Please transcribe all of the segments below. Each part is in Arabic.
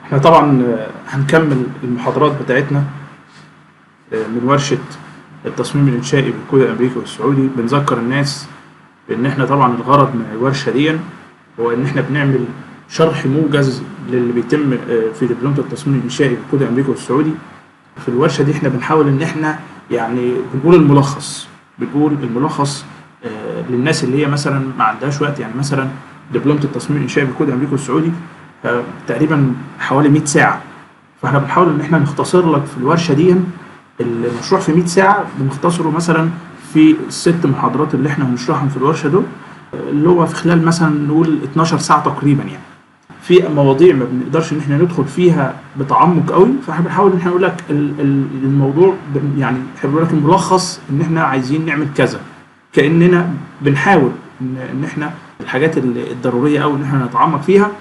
احنا طبعا هنكمل المحاضرات بتاعتنا من ورشة التصميم الإنشائي بالكود الأمريكي والسعودي. بنذكر الناس بإن احنا طبعا الغرض من الورشة دي هو إن احنا بنعمل شرح موجز للي بيتم في دبلومة التصميم الإنشائي بالكود الأمريكي والسعودي. في الورشة دي احنا بنحاول إن احنا يعني بنقول الملخص للناس اللي هي مثلا ما عندهاش وقت. يعني مثلا دبلومة التصميم الإنشائي بالكود الأمريكي والسعودي تقريبا حوالي 100 ساعة، فاحنا بنحاول ان احنا نختصر لك في الورشة دي المشروع في 100 ساعة، بنختصره مثلا في ال6 محاضرات اللي احنا هنشرحهم في الورشة دول، اللي هو في خلال مثلا نقول 12 ساعة تقريبا. يعني في مواضيع ما بنقدرش ان احنا ندخل فيها بتعمق قوي، فاحنا بنحاول ان احنا نقول لك الموضوع يعني بنقول لك الملخص ان احنا عايزين نعمل كذا، كأننا بنحاول ان احنا الحاجات الضرورية او ان احنا نتعمق فيها.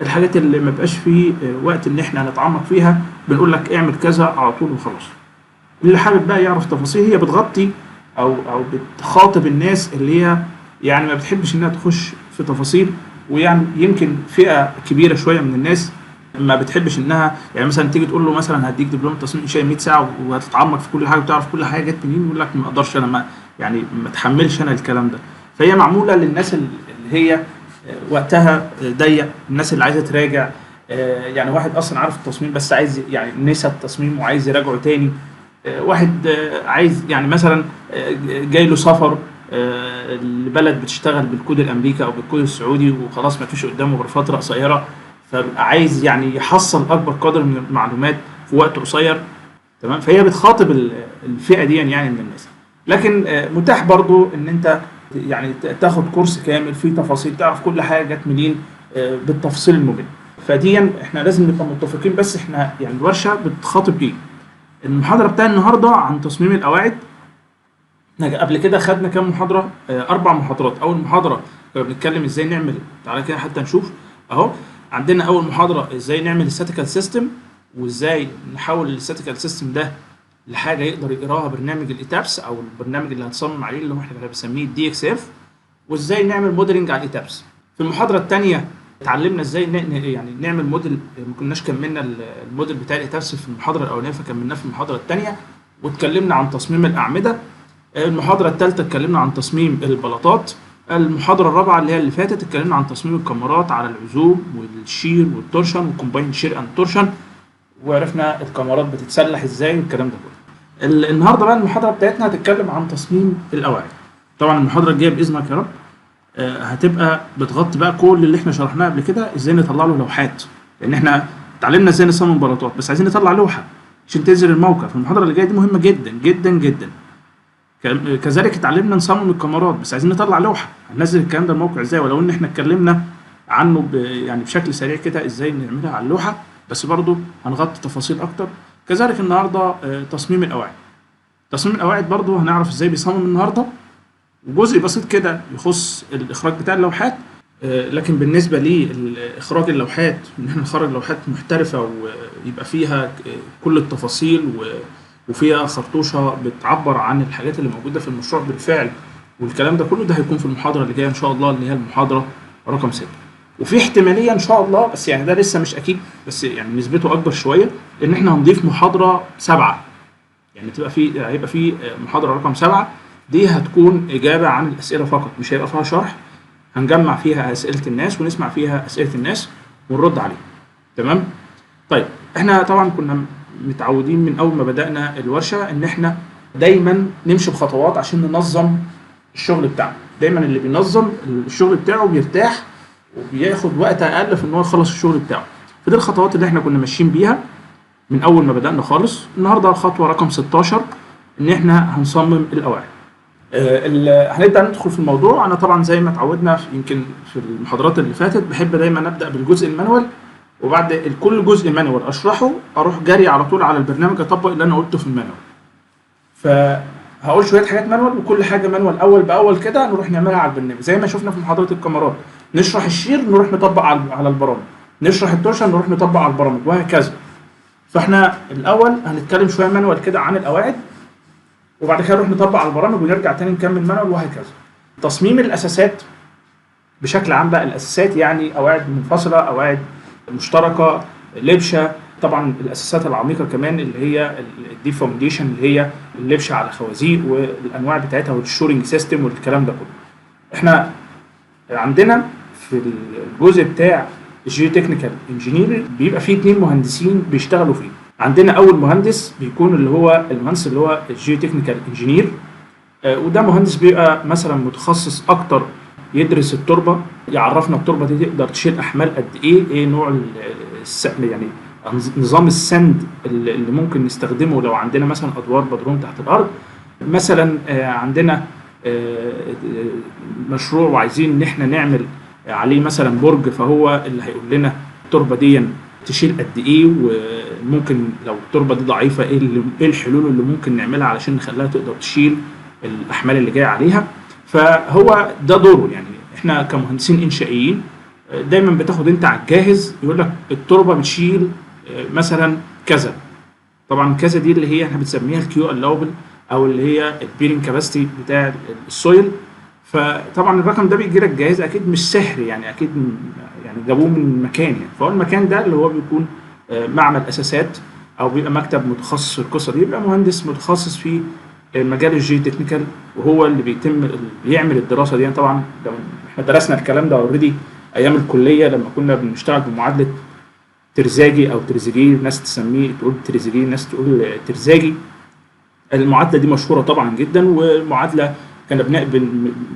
الحاجات اللي ما بقاش فيه وقت ان احنا نتعمق فيها بنقول لك اعمل كذا على طول وخلاص. اللي حابب بقى يعرف تفاصيل هي بتغطي او بتخاطب الناس اللي هي يعني ما بتحبش انها تخش في تفاصيل، ويعني يمكن فئة كبيرة شوية من الناس ما بتحبش انها يعني مثلا تيجي تقول له مثلا هديك دبلومة تصميم انشائي 100 ساعة وهتتعمق في كل حاجة وتعرف كل حاجة جت منين، يقول لك ما اقدرش انا، ما يعني ما اتحملش انا الكلام ده. فهي معمولة للناس اللي هي وقتها ضيق، الناس اللي عايزه تراجع، يعني واحد اصلا عارف التصميم بس عايز يعني نسى التصميم وعايز يراجعه تاني، واحد عايز يعني مثلا جاي له سفر لبلد بتشتغل بالكود الامريكي او بالكود السعودي وخلاص ما فيش قدامه غير فتره قصيره، فبقى عايز يعني يحصل اكبر قدر من المعلومات في وقت قصير. تمام، فهي بتخاطب الفئه دي يعني من الناس. لكن متاح برضو ان انت يعني تاخد كورس كامل فيه تفاصيل، تعرف كل حاجه جت منين بالتفصيل الممل. فدي احنا لازم نبقى متفقين، بس احنا يعني الورشه بتخاطب ايه. المحاضره بتاع النهارده عن تصميم القواعد. قبل كده خدنا كام محاضره؟ 4 محاضرات. اول محاضره كنا بنتكلم ازاي نعمل، تعالى كده حتى نشوف اهو. عندنا اول محاضره ازاي نعمل statistical سيستم، وازاي نحول الستاتيكال سيستم ده لحاجه يقدر يقراها برنامج الايتابس او البرنامج اللي هنصمم عليه اللي هو احنا بنسميه الدي اكس اف، وازاي نعمل موديلنج على الايتابس. في المحاضره الثانيه اتعلمنا ازاي يعني نعمل موديل. ما كناش كملنا الموديل بتاع الايتابس في المحاضره الاولانيه، فكملناه في المحاضره الثانيه واتكلمنا عن تصميم الاعمده. المحاضره الثالثه اتكلمنا عن تصميم البلاطات. المحاضره الرابعه اللي هي اللي فاتت اتكلمنا عن تصميم الكمرات على العزوم والشير والتورشن والكومباين شير اند تورشن، وعرفنا الكاميرات بتتسلح ازاي والكلام ده كله. النهارده بقى المحاضره بتاعتنا هتتكلم عن تصميم القواعد. طبعا المحاضره الجايه باذنك يا رب هتبقى بتغطي بقى كل اللي احنا شرحناه قبل كده، ازاي نطلع له لوحات، لان احنا اتعلمنا ازاي نصمم بلاطات بس عايزين نطلع لوحه عشان تنزل الموقع. فالمحاضره اللي جايه دي مهمه جدا جدا جدا. كذلك اتعلمنا نصمم الكاميرات بس عايزين نطلع لوحه، هننزل الكلام ده الموقع ازاي، ولو ان احنا اتكلمنا عنه يعني بشكل سريع كده ازاي نعملها على اللوحه، بس برضو هنغطي تفاصيل اكتر. كذلك النهارده تصميم القواعد. تصميم القواعد برضو هنعرف ازاي بيصمم النهارده، وجزء بسيط كده يخص الاخراج بتاع اللوحات. لكن بالنسبه لاخراج اللوحات ان احنا نخرج لوحات محترفه ويبقى فيها كل التفاصيل وفيها خرطوشه بتعبر عن الحاجات اللي موجوده في المشروع بالفعل والكلام ده كله، ده هيكون في المحاضره اللي جايه ان شاء الله، اللي هي المحاضره رقم 6. وفي احتماليه ان شاء الله، بس يعني ده لسه مش اكيد، بس يعني نسبته اكبر شويه، ان احنا هنضيف محاضره 7، يعني هيبقى في محاضره رقم 7 دي هتكون اجابه عن الاسئله فقط، مش هيبقى فيها شرح. هنجمع فيها اسئله الناس ونسمع فيها اسئله الناس ونرد عليها. تمام؟ طيب احنا طبعا كنا متعودين من اول ما بدانا الورشه ان احنا دايما نمشي بخطوات عشان ننظم الشغل بتاعنا. دايما اللي بينظم الشغل بتاعه بيرتاح وبياخد وقت اقل في ان هو يخلص الشغل بتاعه. فدي الخطوات اللي احنا كنا ماشيين بيها من اول ما بدانا خالص. النهارده الخطوه رقم 16 ان احنا هنصمم القواعد. هنبدا ندخل في الموضوع. انا طبعا زي ما اتعودنا يمكن في المحاضرات اللي فاتت بحب دايما ابدا بالجزء المانوال، وبعد كل جزء مانوال اشرحه اروح جري على طول على البرنامج اطبق اللي انا قلته في المانوال. فهقول شويه حاجات مانوال، وكل حاجه مانوال اول باول كده نروح نعملها على البرنامج، زي ما شفنا في محاضره الكاميرات. نشرح الشير نروح نطبق على البرامج، نشرح التورشن نروح نطبق على البرامج، وهكذا. فاحنا الاول هنتكلم شويه مانوال كده عن القواعد، وبعد كده نروح نطبق على البرامج ونرجع تاني نكمل مانوال، وهكذا. تصميم الاساسات بشكل عام بقى، الاساسات يعني قواعد منفصله، قواعد مشتركه، لبشه. طبعا الاساسات العميقه كمان اللي هي الدي فاونديشن اللي هي اللبشه على خوازيق والانواع بتاعتها والشورنج سيستم والكلام ده كله. احنا عندنا في الجزء بتاع الجيو تكنيكال انجينير بيبقى فيه 2 مهندسين بيشتغلوا فيه. عندنا اول مهندس بيكون اللي هو المهندس اللي هو الجيو تكنيكال انجينير، وده مهندس بيبقى مثلا متخصص اكتر، يدرس التربه، يعرفنا التربه دي تقدر تشيل احمال قد ايه نوع يعني نظام السند اللي ممكن نستخدمه لو عندنا مثلا ادوار بدروم تحت الارض. مثلا عندنا مشروع وعايزين ان احنا نعمل عليه مثلا برج، فهو اللي هيقول لنا التربه دي تشيل قد ايه، وممكن لو التربه دي ضعيفه ايه الحلول اللي ممكن نعملها علشان نخليها تقدر تشيل الاحمال اللي جايه عليها. فهو ده دوره. يعني احنا كمهندسين انشائيين دايما بتاخد انت على الجاهز، يقول لك التربه بتشيل مثلا كذا. طبعا كذا دي اللي هي احنا بنسميها الكيو الاوبل او اللي هي البيرنج كاباسيتي بتاع السويل. فطبعا الرقم ده بيجي لك جاهز، اكيد مش سحر يعني، اكيد يعني جابوه من مكان يعني. فهو المكان ده اللي هو بيكون معمل اساسات او بيبقى مكتب متخصص في القصه دي، بيبقى مهندس متخصص في مجال الجي تكنيكال، وهو اللي بيعمل الدراسه دي. يعني طبعا احنا درسنا الكلام ده اوريدي ايام الكليه لما كنا بنشتغل بمعادله ترزاجي او تريزيجيه، ناس تسميه تقول تريزيجيه، ناس تقول ترزاجي. المعادله دي مشهوره طبعا جدا، والمعادله كان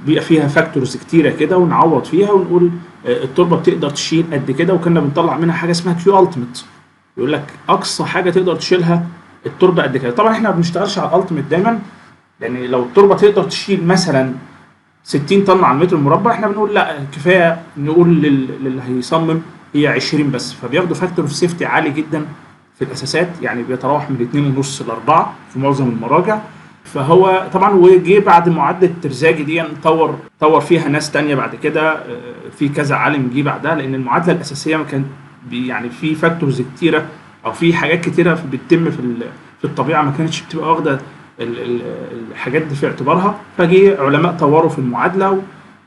بيبقى فيها فاكتورز كتيره كده ونعوض فيها ونقول التربه بتقدر تشيل قد كده، وكنا بنطلع منها حاجه اسمها كيو التيميت، يقول لك اقصى حاجه تقدر تشيلها التربه قد كده. طبعا احنا ما بنشتغلش على الالتيميت دايما، يعني لو التربه تقدر تشيل مثلا 60 طن على المتر المربع، احنا بنقول لا كفايه نقول للي هيصمم هي 20 بس. فبياخدوا فاكتور اوف سيفتي عالي جدا في الاساسات، يعني بيتراوح من 2.5 ل 4 في معظم المراجع. فهو طبعا وجي بعد معادله ترزاجي دي طور فيها ناس تانية بعد كده، في كذا عالم جه بعدها، لان المعادله الاساسيه ما كانت يعني في فاكتورز كتيره او في حاجات كتيره بتتم في الطبيعه ما كانتش بتبقى واخده الحاجات دي في اعتبارها. فجي علماء طوروا في المعادله،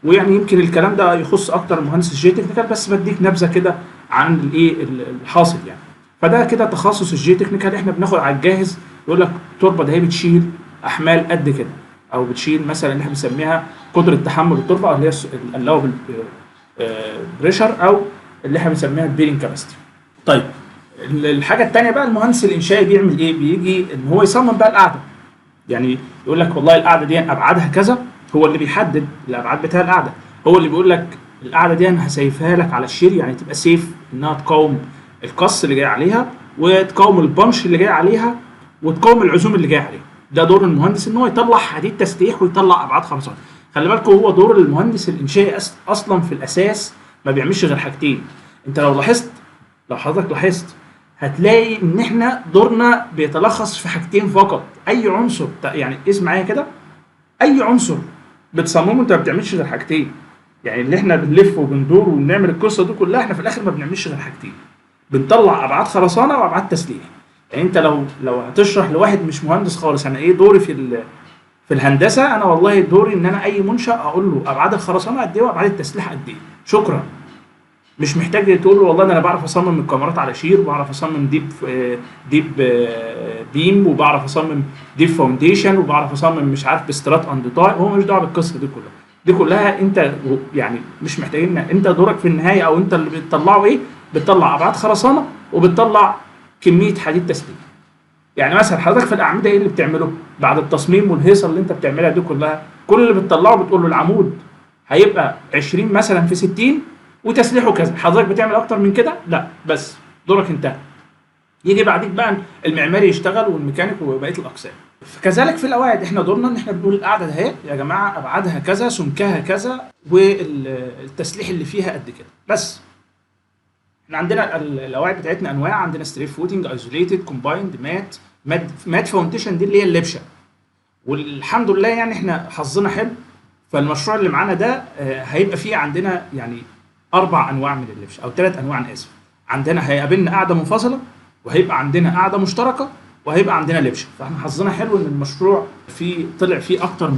ويعني يمكن الكلام ده يخص اكتر مهندس الجي تكنيكال، بس بديك نبذه كده عن الايه الحاصل يعني. فده كده تخصص الجي تكنيكال. احنا بناخد على الجاهز، يقول لك التربه ده هي بتشيل احمال قد كده، او بتشيل مثلا اللي احنا بنسميها قدره تحمل التربه، او اللي هي الاوبل بريشر، او اللي احنا بنسميها البيرنج كاباسيتي. طيب الحاجه الثانيه بقى، المهندس الانشائي بيعمل ايه؟ بيجي ان هو يصمم بقى القاعده. يعني يقول لك والله القاعده دي ابعادها كذا، هو اللي بيحدد الابعاد بتاع القاعده، هو اللي بيقول لك القاعده دي انا هسيفها لك على الشير، يعني تبقى سيف انها تقاوم القص اللي جاي عليها، وتقاوم البنش اللي جاي عليها، وتقاوم العزوم اللي جاي عليها. ده دور المهندس، ان هو يطلع حديد تسليح ويطلع ابعاد خرسانه. خلي بالكم هو دور المهندس الانشائي اصلا في الاساس ما بيعملش غير حاجتين. انت لو حضرتك لاحظت هتلاقي ان احنا دورنا بيتلخص في حاجتين فقط. اي عنصر يعني اسم معايا كده، اي عنصر بتصممه انت ما بتعملش غير حاجتين. يعني اللي احنا بنلف وبندور وبنعمل القصه دي كلها، احنا في الاخر ما بنعملش غير حاجتين، بنطلع ابعاد خرسانه وابعاد تسليح. يعني انت لو هتشرح لواحد مش مهندس خالص انا ايه دوري في الهندسه، انا والله دوري ان انا اي منشا اقول له ابعاد الخرسانه قد ايه وابعاد التسليح قد ايه، شكرا. مش محتاج تقول له والله انا بعرف اصمم الكاميرات على شير، وبعرف اصمم ديب بيم، وبعرف اصمم ديب فاونديشن، وبعرف اصمم مش عارف بسترات اند تاي. هو مش دعوه بالقصه دي كلها انت يعني مش محتاجين. انت دورك في النهايه او انت اللي بتطلعه ايه؟ بتطلع ابعاد خرسانه وبتطلع كميه حديد تسليح. يعني مثلا حضرتك في الاعمده ايه اللي بتعمله بعد التصميم والهيصه اللي انت بتعملها دي كلها؟ كل اللي بتطلعه بتقول له العمود هيبقى 20 مثلا في 60 وتسليحه كذا. حضرتك بتعمل اكتر من كده؟ لا، بس دورك انتهى. يجي بعديك بقى المعماري يشتغل والميكانيك وبقيه الاقسام. فكذلك في القواعد احنا دورنا ان احنا بنقول القاعده ده اهي يا جماعه ابعادها كذا، سمكها كذا، والتسليح اللي فيها قد كده بس. احنا عندنا القواعد بتاعتنا انواع، عندنا ستريت فوتنج، ايزوليتد، كومبايند، مات فاونديشن دي اللي هي اللبشه. والحمد لله يعني احنا حظنا حلو، فالمشروع اللي معانا ده هيبقى فيه عندنا يعني 4 انواع من اللبشه او 3 انواع انا اسف. عندنا هيقابلنا قاعده منفصله، وهيبقى عندنا قاعده مشتركه، وهيبقى عندنا لبشه. فاحنا حظنا حلو ان المشروع طلع فيه اكتر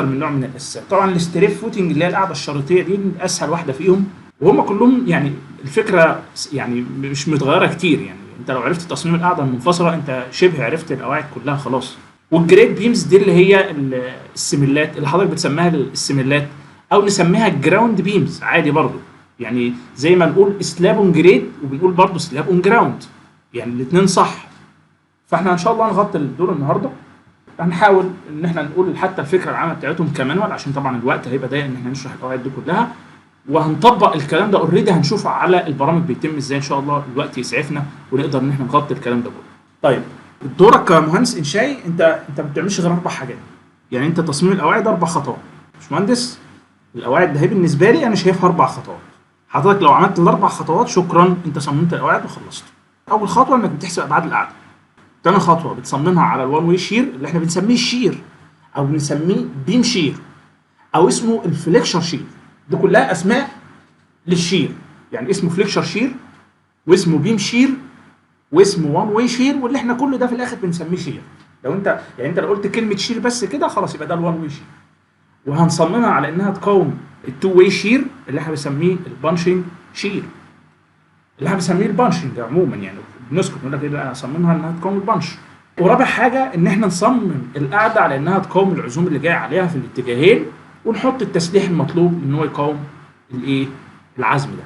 من نوع من الاساسات. طبعا الستريت فوتنج اللي هي القاعده الشريطيه دي اسهل واحده فيهم، وهم كلهم يعني الفكره يعني مش متغيره كتير، يعني انت لو عرفت تصميم القاعده المنفصله انت شبه عرفت القواعد كلها خلاص. والجريد بيمز دي اللي هي السملات اللي حضرتك بتسميها السملات، او نسميها الجراوند بيمز عادي برضو. يعني زي ما نقول سلاب اون جريد وبنقول برضو سلاب اون جراوند، يعني الاثنين صح. فاحنا ان شاء الله هنغطي الدور النهارده، هنحاول ان احنا نقول حتى الفكره العامه بتاعتهم كمانوال عشان طبعا الوقت هيبقى ضيق ان احنا نشرح القواعد دي كلها، وهنطبق الكلام ده اوريدي هنشوفه على البرامج بيتم ازاي ان شاء الله الوقت يسعفنا ونقدر ان احنا نغطي الكلام ده كله. طيب دورك كمهندس انشائي انت ما بتعملش غير 4 حاجات. يعني انت تصميم القواعد 4 خطوات. مش مهندس القواعد ده هي بالنسبه لي انا شايفها 4 خطوات. حضرتك لو عملت ال4 خطوات شكرا انت صممت القواعد وخلصت. اول خطوه انك بتحسب ابعاد القاعده. تاني خطوه بتصممها على الوان واي شير اللي احنا بنسميه الشير او بنسميه بيم شير او اسمه الفليكشر شير. دي كلها اسماء للشير، يعني اسمه فليكشر شير واسمه بيم شير واسمه وان واي شير، واللي احنا كل ده في الاخر بنسميه شير. لو انت يعني انت لو قلت كلمه شير بس كده خلاص يبقى ده الوان واي شير. وهنصممها على انها تقاوم التو واي شير اللي احنا بنسميه البانشنج شير، اللي احنا بنسميه البانشنج عموما، يعني بنسكت نقول لك ايه اصممها انها تقاوم البانش. ورابع حاجه ان احنا نصمم القاعده على انها تقاوم العزوم اللي جايه عليها في الاتجاهين، ونحط التسليح المطلوب ان هو يقاوم الايه؟ العزم ده.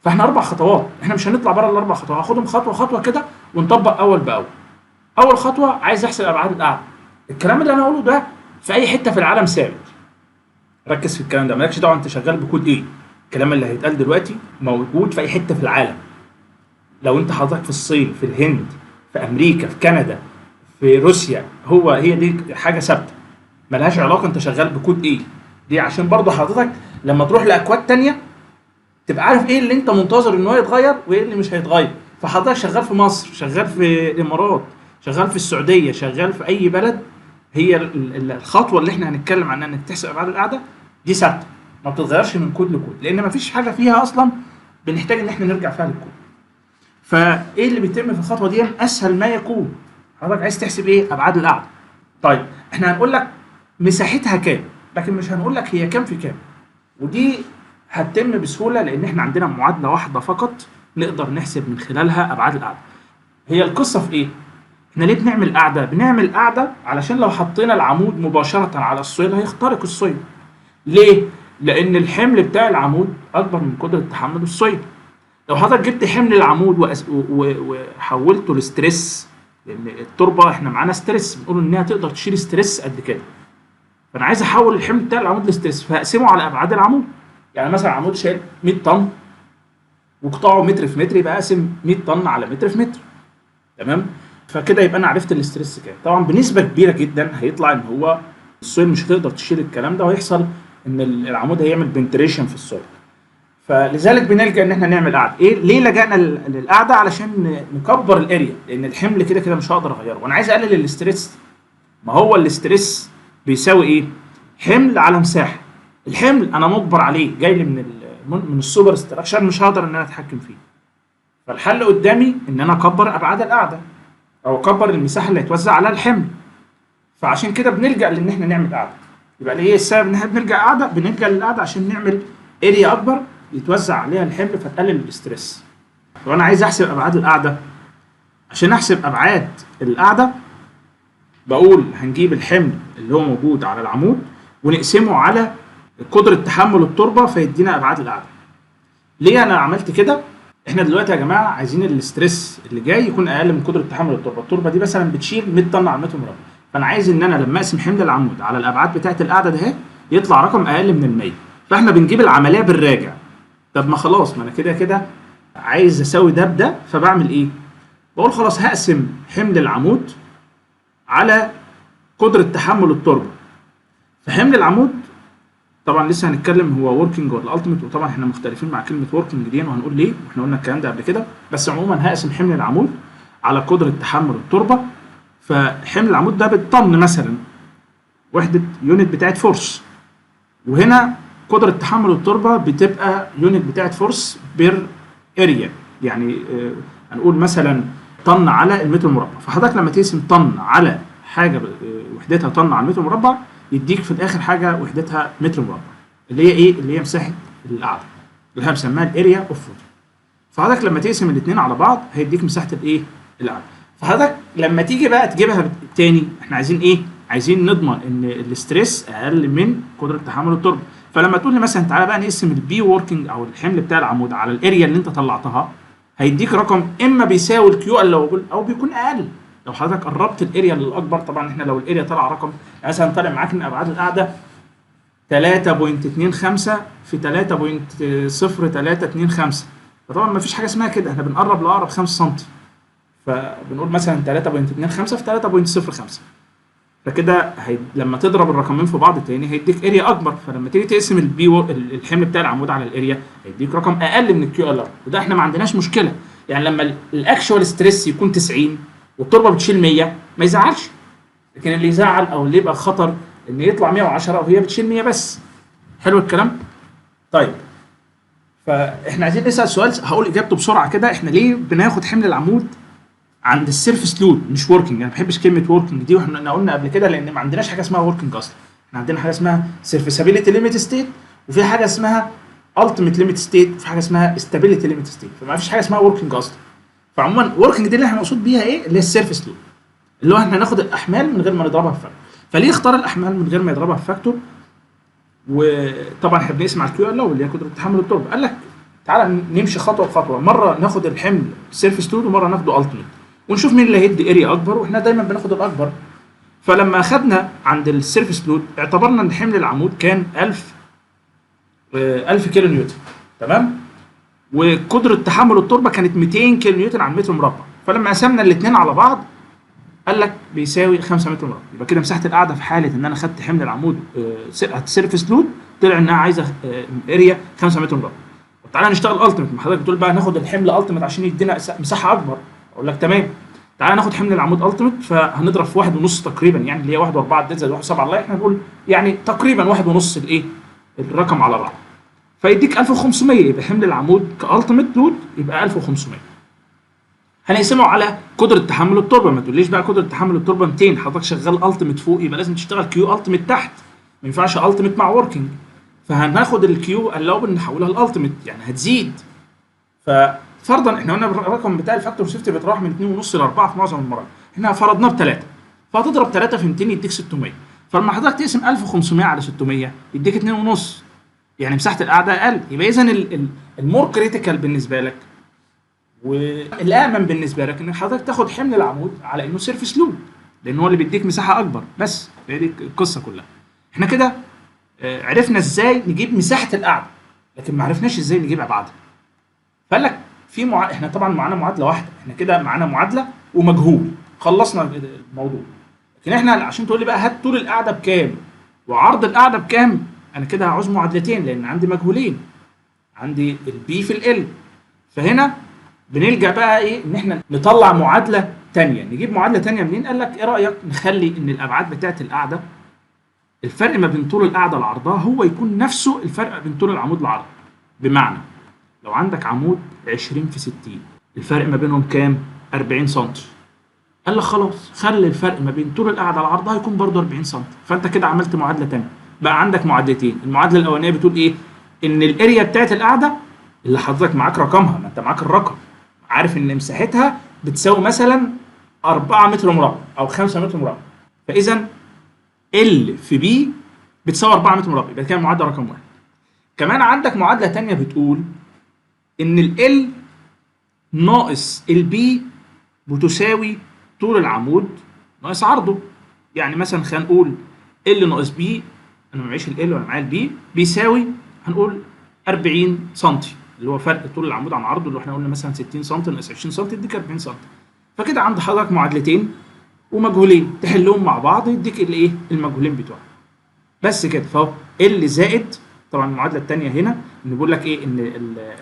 فاحنا 4 خطوات، احنا مش هنطلع بره ال4 خطوات، هاخدهم خطوه خطوه كده ونطبق اول باول. اول خطوه عايز احسب ابعاد القاعده. الكلام اللي انا هقوله ده في اي حته في العالم ثابت. ركز في الكلام ده، مالكش دعوه انت شغال بكود ايه. الكلام اللي هيتقال دلوقتي موجود في اي حته في العالم. لو انت حضرتك في الصين، في الهند، في امريكا، في كندا، في روسيا، هي دي حاجه ثابته ملهاش علاقه انت شغال بكود ايه. دي عشان برضه حضرتك لما تروح لاكواد تانية تبقى عارف ايه اللي انت منتظر ان هو يتغير وايه اللي مش هيتغير. فحضرتك شغال في مصر، شغال في الامارات، شغال في السعوديه، شغال في اي بلد، هي الخطوه اللي احنا هنتكلم عنها انك تحسب ابعاد القاعده دي ثابته ما بتتغيرش من كود لكود، لان ما فيش حاجه فيها اصلا بنحتاج ان احنا نرجع فيها للكود. فايه اللي بيتم في الخطوه دي؟ اسهل ما يكون. حضرتك عايز تحسب ايه؟ ابعاد القاعده. طيب احنا هنقول لك مساحتها كام، لكن مش هنقول لك هي كام في كام. ودي هتتم بسهوله لان احنا عندنا معادله واحده فقط نقدر نحسب من خلالها ابعاد القاعده. هي القصه في ايه؟ احنا ليه بنعمل قاعده؟ بنعمل قاعده علشان لو حطينا العمود مباشره على السويل هيخترق السويل. ليه؟ لان الحمل بتاع العمود اكبر من قدره تحمل السويل. لو حضرتك جبت حمل العمود وحولته لستريس، لان التربه احنا معانا ستريس بنقول انها تقدر تشيل ستريس قد كده. فانا عايز احول الحمل بتاع العمود لستريس فاقسمه على ابعاد العمود. يعني مثلا عمود شايل 100 طن وقطاعه متر في متر، يبقى اقسم 100 طن على متر في متر. تمام؟ فكده يبقى انا عرفت الاستريس كام. طبعا بنسبه كبيره جدا هيطلع ان هو السويل مش هتقدر تشيل الكلام ده، وهيحصل ان العمود هيعمل بنتريشن في السويل. فلذلك بنلجا ان احنا نعمل قاعده. ايه ليه لجأنا للقاعده؟ علشان نكبر الاريا، لان الحمل كده كده مش هقدر اغيره، وانا عايز اقلل الاستريس. ما هو الاستريس بيساوي ايه؟ حمل على مساحه. الحمل انا مجبر عليه، جاي لي من السوبر ستراكشر، مش هقدر ان انا اتحكم فيه. فالحل قدامي ان انا اكبر ابعاد القاعده او اكبر المساحه اللي هيتوزع على الحمل. فعشان كده بنلجأ لان احنا نعمل قاعده. يبقى ايه السبب ان احنا بنلجأ للقاعده عشان نعمل اريا اكبر يتوزع عليها الحمل فتقلل الاسترس. لو انا عايز احسب ابعاد القاعده، عشان احسب ابعاد القاعده بقول هنجيب الحمل اللي هو موجود على العمود ونقسمه على قدره تحمل التربه فيدينا ابعاد القاعده. ليه انا عملت كده؟ احنا دلوقتي يا جماعه عايزين الاسترس اللي جاي يكون اقل من قدره تحمل التربه. التربه دي مثلا بتشيل 100 طن على المتر مربع، فانا عايز ان انا لما اقسم حمل العمود على الابعاد بتاعه القاعده ده اهي يطلع رقم اقل من ال 100. فاحنا بنجيب العمليه بالراجع. طب ما خلاص، ما انا كده كده عايز اساوي ده بده، فبعمل ايه؟ بقول خلاص هقسم حمل العمود على قدره تحمل التربه. فحمل العمود طبعا لسه هنتكلم هو وركينج ولا التيميت، وطبعا احنا مختلفين مع كلمه وركينج دي وهنقول ليه، واحنا قلنا الكلام ده قبل كده. بس عموما هقسم حمل العمود على قدره تحمل التربه. فحمل العمود ده بالطن مثلا، وحده يونت بتاعت فورس، وهنا قدره تحمل التربه بتبقى يونت بتاعت فورس بير اريا، يعني هنقول مثلا طن على المتر مربع. فحضرتك لما تقسم طن على حاجه وحدتها طن على المتر مربع يديك في الاخر حاجه وحدتها متر مربع، اللي هي ايه؟ اللي هي مساحه القاعده اللي احنا بنسميها الاريا اوف فوت. فحضرتك لما تقسم الاثنين على بعض هيديك مساحه الايه؟ القاعده. فحضرتك لما تيجي بقى تجيبها تاني، احنا عايزين ايه؟ عايزين نضمن ان الاستريس اقل من قدره تحمل التربه. فلما تقول لي مثلا تعالى بقى نقسم البي وركينج او الحمل بتاع العمود على الاريا اللي انت طلعتها، هيديك رقم اما بيساوي الكيو اللوبل او بيكون اقل. لو حضرتك قربت الاريا للاكبر، طبعا احنا لو الاريا طلع رقم مثلا طالع معاك ان ابعاد القاعده 3.25 في 3.0325، فطبعا ما فيش حاجه اسمها كده، احنا بنقرب لاقرب 5 سم، فبنقول مثلا 3.25 في 3.05. فكده لما تضرب الرقمين في بعض تاني هيديك اريا اكبر. فلما تيجي تقسم الحمل بتاع العمود على الاريا هيديك رقم اقل من الكيو ال ار، وده احنا ما عندناش مشكله. يعني لما الاكشوال ستريس يكون 90 والتربه بتشيل 100 ما يزعلش، لكن اللي يزعل او اللي يبقى خطر ان يطلع 110 وهي بتشيل 100 بس. حلو الكلام؟ طيب فاحنا عايزين نسال سؤال هقول اجابته بسرعه كده، احنا ليه بناخد حمل العمود عند السيرفس لود مش وركينج؟ انا ما بحبش كلمه وركينج دي، واحنا قلنا قبل كده لان ما عندناش حاجه اسمها وركينج اصلا. احنا عندنا حاجه اسمها سيرفيسابيلتي ليميت ستيت، وفي حاجه اسمها التيميت ليميت ستيت، وفي حاجه اسمها استابيليتي ليميت ستيت، فما فيش حاجه اسمها وركينج اصلا. فعموما وركينج دي اللي احنا مقصود بيها ايه؟ اللي هي السيرفس لود، اللي هو احنا ناخد الاحمال من غير ما نضربها في فاكتور. فليه اختار الاحمال من غير ما يضربها في فاكتور؟ وطبعا احنا بنقسم على الكيو ال اللي هي قدره تحمل التربه. قال لك تعالى نمشي خطوه بخطوه، مره ناخد الحمل سيرفس لود ومره ناخده التيميت، ونشوف مين اللي هيدي اريا اكبر، واحنا دايما بناخد الاكبر. فلما اخدنا عند السيرفس لود اعتبرنا ان حمل العمود كان 1000 كيلو نيوتن، تمام؟ وقدره تحمل التربه كانت 200 كيلو نيوتن على المتر مربع. فلما قسمنا الاثنين على بعض قال لك بيساوي 5 متر مربع. يبقى كده مساحه القاعده في حاله ان انا خدت حمل العمود سيرفس لود طلع انها عايزه اريا 5 متر مربع. تعالى نشتغل التيميت. حضرتك بتقول بقى ناخد الحمل التيميت عشان يدينا مساحه اكبر، اقول لك تمام. تعالى ناخد حمل العمود التيميت، فهنضرب في 1.5 تقريبا، يعني اللي هي 1.4 زائد 1.7 الله، احنا نقول يعني تقريبا 1.5 الايه؟ الرقم على بعض. فيديك 1500. يبقى حمل العمود كالتيميت لود يبقى 1500. هنقسمه على قدره تحمل التربه. ما تقوليش بقى قدره تحمل التربه 200، حضرتك شغال التيميت فوق يبقى لازم تشتغل كيو التيميت تحت، ما ينفعش التيميت مع وركينج. فهناخد الكيو اللوبل نحولها لالتيميت، يعني هتزيد. ففرضا احنا قلنا الرقم بتاع الفاكتور سيفتي بيتراوح من 2.5 ل 4 في معظم المرات، احنا فرضناه ب3، فهتضرب 3 في 200 يديك 600. فلما حضرتك تقسم 1500 على 600 يديك 2.5، يعني مساحه القاعده اقل. يبقى اذا المور كريتيكال بالنسبه لك والامن بالنسبه لك ان حضرتك تاخد حمل العمود على انه سيرفيس لود، لان هو اللي بيديك مساحه اكبر. بس هي دي القصه كلها. احنا كده عرفنا ازاي نجيب مساحه القاعده، لكن ما عرفناش ازاي نجيب ابعادها. فقال لك في احنا طبعا معانا معادله واحده، احنا كده معانا معادله ومجهول، خلصنا الموضوع. لكن احنا عشان تقول لي بقى هات طول القاعده بكام وعرض القاعده بكام، انا كده هعوز معادلتين لان عندي مجهولين، عندي البي في ال. فهنا بنلجا بقى ايه؟ ان احنا نطلع معادله ثانيه. نجيب معادله ثانيه منين؟ قال لك ايه رايك نخلي ان الابعاد بتاعه القاعده الفرق ما بين طول القاعده لعرضها هو يكون نفسه الفرق بين طول العمود لعرضه. بمعنى لو عندك عمود 20 في 60، الفرق ما بينهم كام؟ 40 سم. قال لك خلاص خلي الفرق ما بين طول القاعده لعرضها يكون برضه 40 سم. فانت كده عملت معادله ثانيه، بقى عندك معادلتين. المعادله الاولانيه بتقول ايه؟ ان الاريا بتاعت القاعده اللي حضرتك معاك رقمها، ما انت معاك الرقم، عارف ان مساحتها بتساوي مثلا 4 متر مربع او 5 متر مربع، فاذا ال في بي بتساوي 4 متر مربع، يبقى كده معادله رقم 1. كمان عندك معادله ثانيه بتقول ان ال ناقص البي بتساوي طول العمود ناقص عرضه. يعني مثلا خلينا نقول ال ناقص بي، انا ما معيش ال ولا معايا البي، بيساوي هنقول 40 سم، اللي هو فرق طول العمود عن عرضه، اللي احنا قلنا مثلا 60 سم ناقص 20 سم يديك 40 سم. فكده عند حضرتك معادلتين ومجهولين تحلهم مع بعض يديك الايه؟ المجهولين بتوعك. بس كده. فهو ال زائد طبعا المعادله الثانيه هنا ان بيقول لك ايه؟ ان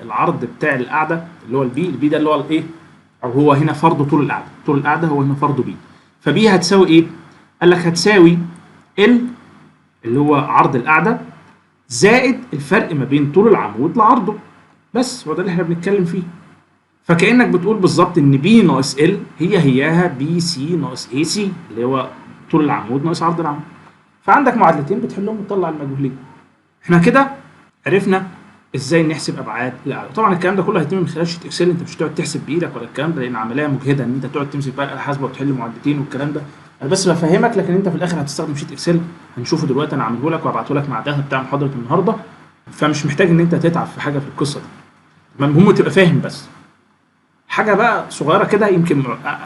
العرض بتاع القاعده اللي هو البي ده اللي هو الايه؟ او هو هنا فرض طول القاعده، طول القاعده هو هنا فرض بي. فبي هتساوي ايه؟ قال لك هتساوي ال اللي هو عرض القاعده زائد الفرق ما بين طول العمود لعرضه. بس هو ده اللي احنا بنتكلم فيه. فكانك بتقول بالظبط ان بي ناقص ال هياها بي سي ناقص اي سي، اللي هو طول العمود ناقص عرض العمود. فعندك معادلتين بتحلهم وتطلع المجهولين. احنا كده عرفنا ازاي نحسب ابعاد القاعده. طبعا الكلام ده كله هيتم من خلال شيت اكسل، انت مش هتقعد تحسب بايدك ولا الكلام ده، لان عمليه مجهده ان انت تقعد تمسك بقى الاله الحاسبه وتحل معادلتين والكلام ده. انا بس بفهمك، لكن انت في الاخر هتستخدم شيت اكسل هنشوفه دلوقتي، انا عامله لك وهبعته لك مع الداتا بتاع محاضره النهارده، فمش محتاج ان انت تتعب في حاجه في القصه دي. المهم تبقى فاهم بس. حاجه بقى صغيره كده يمكن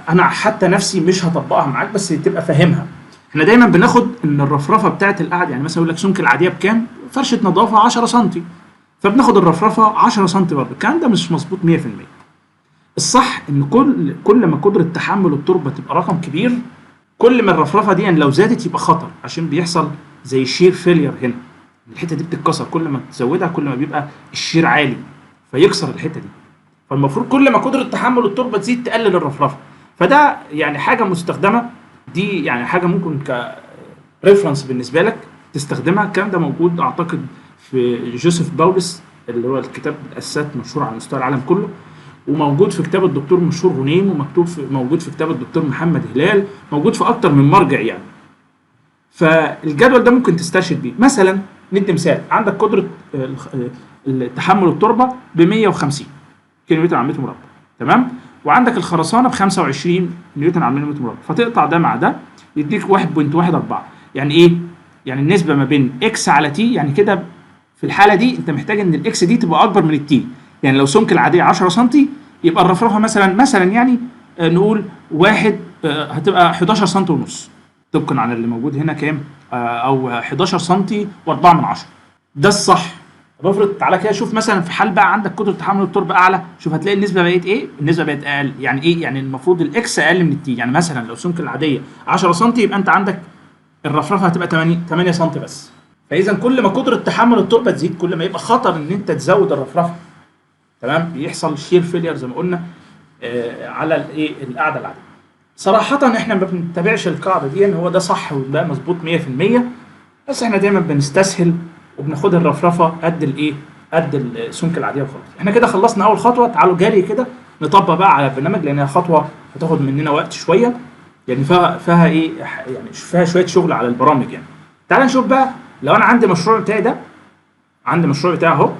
انا حتى نفسي مش هطبقها معاك بس تبقى فاهمها. احنا دايما بناخد ان الرفرفه بتاعه القعد، يعني مثلا يقول لك سمك العاديه بكام؟ فرشه نظافه 10 سم، فبناخد الرفرفه 10 سم برضه. الكلام ده مش مظبوط 100%. الصح ان كل ما قدره تحمل التربه تبقى رقم كبير، كل ما الرفرفه دي يعني لو زادت يبقى خطر، عشان بيحصل زي شير فيلير هنا، الحته دي بتتكسر، كل ما تزودها كل ما بيبقى الشير عالي فيكسر الحته دي. فالمفروض كل ما قدره تحمل التربه تزيد تقلل الرفرفه. فده يعني حاجه مستخدمه، دي يعني حاجه ممكن كريفرنس بالنسبه لك تستخدمها. الكلام ده موجود اعتقد في جوزيف باولس اللي هو الكتاب الاساسات مشهور على مستوى العالم كله، وموجود في كتاب الدكتور مشهور غنيم، موجود في كتاب الدكتور محمد هلال، موجود في اكتر من مرجع يعني. فالجدول ده ممكن تسترشد بيه. مثلا ندي مثال، عندك قدره تحمل التربه ب 150 كيلو نيوتن على متر مربع، تمام؟ وعندك الخرسانه ب 25 نيوتن على متر مربع، فتقطع ده مع ده يديك 1.14. يعني ايه؟ يعني النسبه ما بين اكس على تي، يعني كده في الحاله دي انت محتاج ان الاكس دي تبقى اكبر من التي. يعني لو سمك العاديه 10 سم يبقى الرفرفه مثلا يعني نقول واحد هتبقى 11 سم ونص، طبقا على اللي موجود هنا كام، او 11 سم و4 من 10. ده الصح. بفرض تعالى كده شوف مثلا في حال بقى عندك قدره تحمل التربه اعلى، شوف هتلاقي النسبه بقت ايه؟ النسبه بقت اقل. يعني ايه؟ يعني المفروض الاكس اقل من التي. يعني مثلا لو سمك العاديه 10 سم يبقى انت عندك الرفرفه هتبقى 8 سم بس. فاذا كل ما قدره تحمل التربه تزيد كل ما يبقى خطر ان انت تزود الرفرفه، تمام؟ بيحصل شير فيلير زي ما قلنا على الايه القاعده العاديه. صراحه احنا ما بنتبعش القاعده دي، هو ده صح وده مظبوط 100%، بس احنا دايما بنستسهل وبناخد الرفرفه قد الايه؟ قد السمك العاديه وخلاص. احنا كده خلصنا اول خطوه، تعالوا جري كده نطبق بقى على البرنامج، لانها خطوه هتاخد مننا وقت شويه، يعني فيها ايه؟ يعني فيها شويه شغل على البرامج يعني. تعال نشوف بقى، لو انا عندي مشروع بتاعي ده، عندي مشروع بتاعي اهو،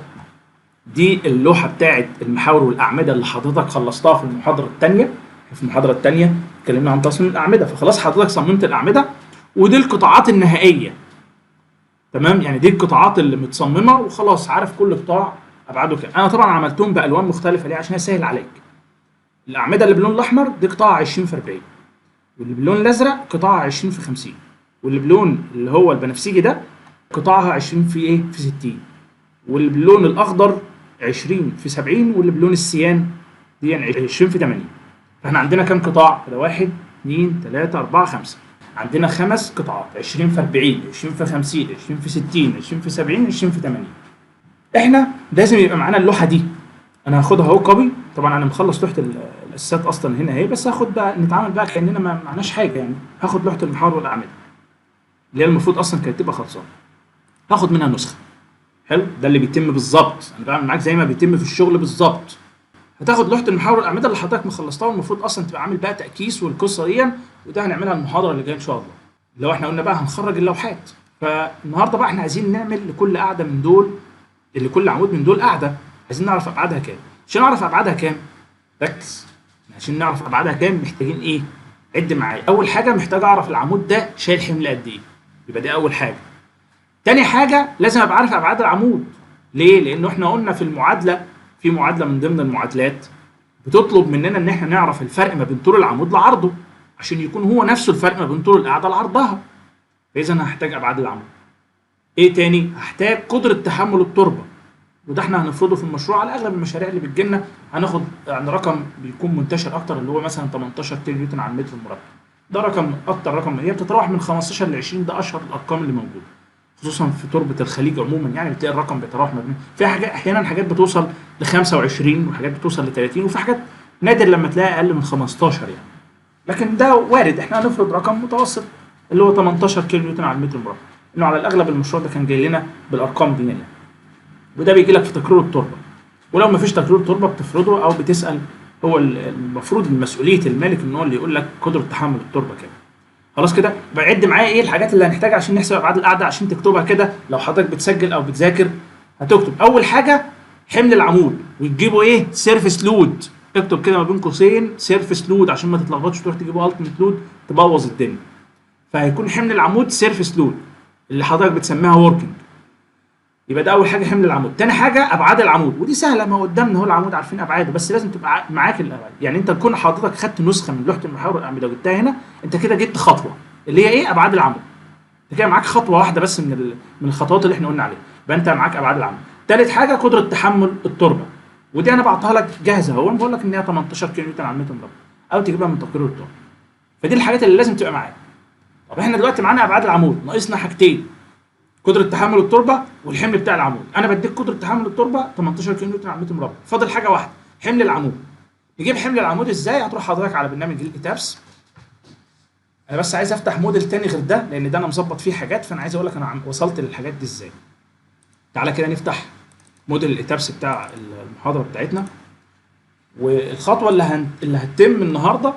دي اللوحه بتاعت المحاور والاعمده اللي حضرتك خلصتها في المحاضره الثانيه. في المحاضره الثانيه اتكلمنا عن تصميم الاعمده، فخلاص حضرتك صممت الاعمده، ودي القطاعات النهائيه، تمام؟ يعني دي القطاعات اللي متصممه وخلاص، عارف كل قطاع ابعاده كام. انا طبعا عملتهم بالوان مختلفه ليه؟ عشان اسهل عليك. الاعمده اللي باللون الاحمر دي قطاع 20 في 40، واللي باللون الازرق قطاعها 20 في 50، واللي باللون اللي هو البنفسجي ده قطاعها 20 في ايه؟ في 60، واللي باللون الاخضر 20 في 70، واللي باللون السيان دي يعني 20 في 80. فاحنا عندنا كام قطاع؟ كده 1 2 3 4 5. عندنا 5 قطاعات، 20 في 40، 20 في 50، 20 في 60، 20 في 70، 20 في 80. احنا لازم يبقى معانا اللوحه دي. انا هاخدها اهو كوبي، طبعا انا مخلص لوحه الاساسات اصلا هنا اهي، بس هاخد بقى نتعامل بقى كاننا ما معناش حاجه يعني. هاخد لوحه المحاور والاعمده اللي هي المفروض اصلا كانت تبقى خلصانه، هاخد منها نسخه. حلو، ده اللي بيتم بالظبط، انا بعمل معاك زي ما بيتم في الشغل بالظبط. هتاخد لوحه المحاور والاعمده اللي حضرتك مخلصتها، والمفروض اصلا تبقى عامل بقى تاكيس والقصه دي، وده هنعملها المحاضره اللي جايه ان شاء الله. لو احنا قلنا بقى هنخرج اللوحات، فالنهارده بقى احنا عايزين نعمل لكل قاعده من دول، لكل عمود من دول قاعده، عايزين نعرف ابعادها كام. عشان نعرف ابعادها كام، ركز، عشان نعرف ابعادها كام محتاجين ايه؟ عد معايا. اول حاجه محتاج اعرف العمود ده شايل حمل قد ايه، يبقى دي اول حاجه. تاني حاجه لازم ابقى عارف ابعاد العمود. ليه؟ لانه احنا قلنا في المعادله، في معادله من ضمن المعادلات بتطلب مننا ان احنا نعرف الفرق ما بين طول العمود لعرضه، عشان يكون هو نفسه الفرق ما بين طول القاعده لعرضها. فاذا هحتاج ابعاد العمود. ايه تاني؟ هحتاج قدره تحمل التربه، وده احنا هنفرضه في المشروع. على اغلب المشاريع اللي بتجيلنا هناخد يعني رقم بيكون منتشر اكتر، اللي هو مثلا 18 كيلو نيوتن على المتر المربع. ده رقم اكتر رقم، هي بتتراوح من 15 ل 20، ده اشهر الارقام اللي موجوده، خصوصا في تربه الخليج عموما. يعني بتلاقي الرقم بيتراوح ما بين، في حاجات احيانا حاجات بتوصل ل 25 وحاجات بتوصل ل 30، وفي حاجات نادر لما تلاقي اقل من 15 يعني. لكن ده وارد، احنا هنفرض رقم متوسط اللي هو 18 كيلو نيوتن على المتر المربع، انه على الاغلب المشروع ده كان جاي لنا بالارقام دي يعني. وده بيجي لك في تقرير التربه، ولو ما فيش تقرير تربه بتفرضه او بتسال، هو المفروض من مسؤوليه المالك ان هو اللي يقول لك قدره تحمل التربه كام. خلاص كده بعد معايا ايه الحاجات اللي هنحتاجها عشان نحسب ابعاد القاعده، عشان تكتبها كده لو حضرتك بتسجل او بتذاكر هتكتب. اول حاجه حمل العمود وتجيبوا ايه؟ سيرفيس لود. اكتب كده ما بين قوسين سيرفيس لود عشان ما تتلخبطش تروح تجيبوا التيميت لود تبوظ الدنيا. فهيكون حمل العمود سيرفيس لود اللي حضرتك بتسميها وركينج. يبقى ده اول حاجه حمل العمود. تاني حاجه ابعاد العمود، ودي سهله، ما قدامنا هو العمود عارفين ابعاده، بس لازم تبقى معاك الابعاد. يعني انت تكون حضرتك خدت نسخه من لوحه المحاور الاعمده وجبتها هنا، انت كده جبت خطوه اللي هي ايه؟ ابعاد العمود. انت كده معاك خطوه واحده بس من الخطوات اللي احنا قلنا عليها، يبقى انت معاك ابعاد العمود. تالت حاجه قدره تحمل التربه، ودي انا بعطيها لك جاهزه اهو، بقول لك ان هي 18 كيلو نيوتن على المتر مربع، او تجيبها من تقرير التربه. فدي الحاجات اللي لازم تبقى معاك. طب احنا دلوقتي معانا ابعاد العمود، ناقصنا حاجتين: قدره تحمل التربه والحمل بتاع العمود. انا بديك قدره تحمل التربه 18 كيلو نيوتن على المتر مربع، فاضل حاجه واحده: حمل العمود. نجيب حمل العمود ازاي؟ هتروح حضرتك على برنامج الايتابس. انا بس عايز افتح موديل تاني غير ده لان ده انا مظبط فيه حاجات، فانا عايز اقول لك انا وصلت للحاجات دي ازاي. تعالى كده نفتح موديل الايتابس بتاع المحاضره بتاعتنا. والخطوه اللي هتتم النهارده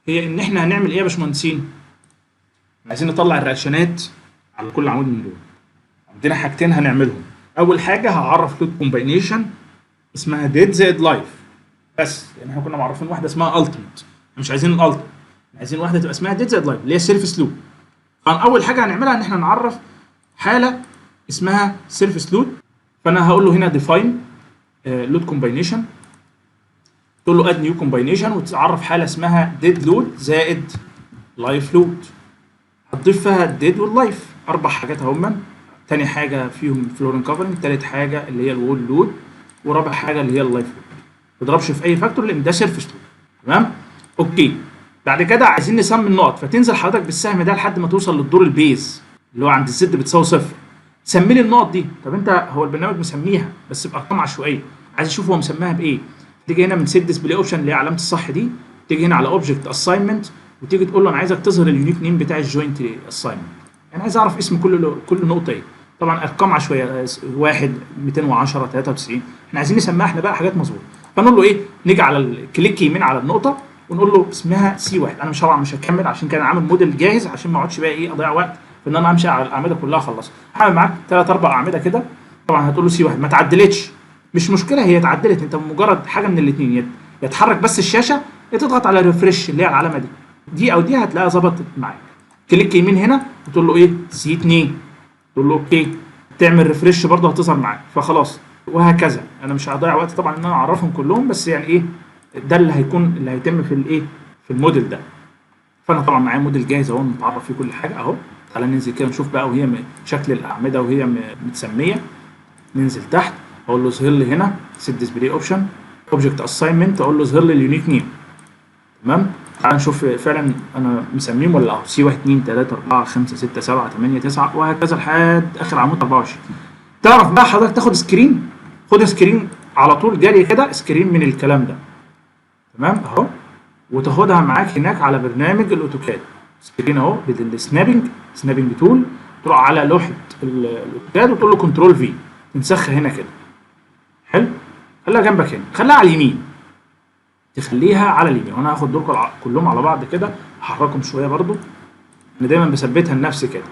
هي ان احنا هنعمل ايه يا باشمهندسين؟ عايزين نطلع الرياكشنات على كل عمود من دول. عندنا حاجتين هنعملهم. اول حاجه هعرف لود كومباينيشن اسمها ديد زائد لايف، بس يعني احنا كنا معرفين واحده اسمها التيميت، مش عايزين الالتيميت، عايزين واحده تبقى اسمها ديد زائد لايف اللي هي سيرفيس لود. فاول حاجه هنعملها ان احنا نعرف حاله اسمها سيرفيس لود. فانا هقول له هنا ديفاين لود كومباينيشن، تقول له اد نيو كومباينيشن وتعرف حاله اسمها ديد لود زائد لايف لود. هتضيف فيها الديد واللايف، اربع حاجات اهما. تاني حاجه فيهم فلورين كفرنج، تالت حاجه اللي هي الوول لود، ورابع حاجه اللي هي اللايف لود. ما تضربش في اي فاكتور لان ده سيرفيس لود. تمام؟ اوكي. بعد كده عايزين نسمي النقط، فتنزل حضرتك بالسهم ده لحد ما توصل للدور البيز اللي هو عند الزد بتساوي صفر. سمي لي النقط دي. طب انت هو البرنامج مسميها بس بارقام عشوائيه، عايز اشوف هو مسماها بايه. تيجي هنا من سيت ديسبلاي اوبشن اللي هي علامه الصح دي، تيجي هنا على اوبجكت اساينمنت وتيجي تقول له انا عايزك تظهر اليونيك نيم بتاع الجوينت اساينمنت. يعني عايز اعرف اسم كل نقطه ايه. طبعا ارقام عشوائيه 1 210 93، احنا عايزين نسميها احنا بقى حاجات مظبوطه. فنقول له ايه؟ نيجي على الكليك يمين على النقطه ونقول له اسمها سي 1. انا مش هكمل عشان كان عامل موديل جاهز عشان ما اقعدش بقى ايه اضيع وقت في ان انا امشي على الاعمده كلها اخلصها. هعمل معاك 3 4 اعمده كده. طبعا هتقول له سي 1 ما تعدلتش، مش مشكله هي اتعدلت، انت مجرد حاجه من الاثنين، يتحرك بس الشاشه يا تضغط على ريفرش اللي هي العلامه دي او دي هتلاقيها ظبطت معاك. كليك يمين هنا وتقول له ايه؟ سي 2، تقول له اوكي، تعمل ريفرش برضه هتظهر معاك. فخلاص وهكذا. انا مش هضيع وقت طبعا ان انا اعرفهم كلهم، بس يعني ايه ده اللي هيتم في الايه في الموديل ده. فانا طبعا معايا موديل جاهز اهو متعرف فيه كل حاجه اهو. تعالى ننزل كده نشوف بقى وهي شكل الاعمده وهي متسميه. ننزل تحت اقول له اظهر لي هنا سيت ديسبلاي اوبشن اوبجكت اساينمنت، اقول له اظهر لي اليونيك نيم. تمام؟ تعال نشوف فعلا انا مسميهم ولا لا. سي 1 2 3 4 5 6 7 8 9 وهكذا لحد اخر عمود 24. تعرف بقى حضرتك تاخد سكرين، خد سكرين على طول جاري كده، سكرين من الكلام ده. تمام اهو، وتاخدها معاك هناك على برنامج الاوتوكاد. سكرين اهو سنابنج تول، تروح على لوحه الاوتوكاد وتقول له كنترول في، تنسخها هنا كده. حلو؟ خليها جنبك هنا، خليها على اليمين. تخليها على اليمين، وانا هاخد دول كلهم على بعض كده، هحركهم شويه برضو. انا دايما بثبتها لنفسي كده.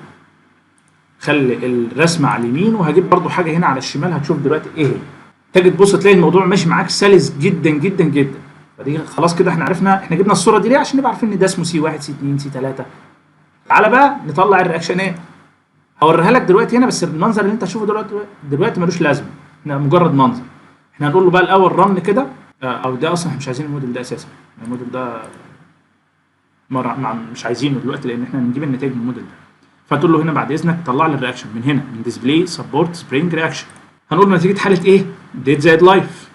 خلي الرسمه على اليمين، وهجيب برضو حاجه هنا على الشمال هتشوف دلوقتي ايه هي. تيجي تبص تلاقي الموضوع ماشي معاك سلس جدا جدا جدا. فدي خلاص كده احنا عرفنا احنا جبنا الصوره دي ليه؟ عشان نبقى عارفين ان ده اسمه سي 1 سي 2 سي 3. تعالى بقى نطلع الرياكشنات. هوريها لك دلوقتي هنا، بس المنظر اللي انت هتشوفه دلوقتي ملوش لازمه، احنا مجرد منظر. احنا هنقول له بقى الاول رن كده، او ده اصلا احنا مش عايزين الموديل ده اساسا، الموديل ده مش عايزينه دلوقتي لان احنا هنجيب النتائج من الموديل ده. فتقول له هنا بعد اذنك طلع لي الرياكشن من هنا من ديسبلاي سبورت سبرينج رياكشن. هنقول نتيجه حاله ايه؟ ديد زائد لايف.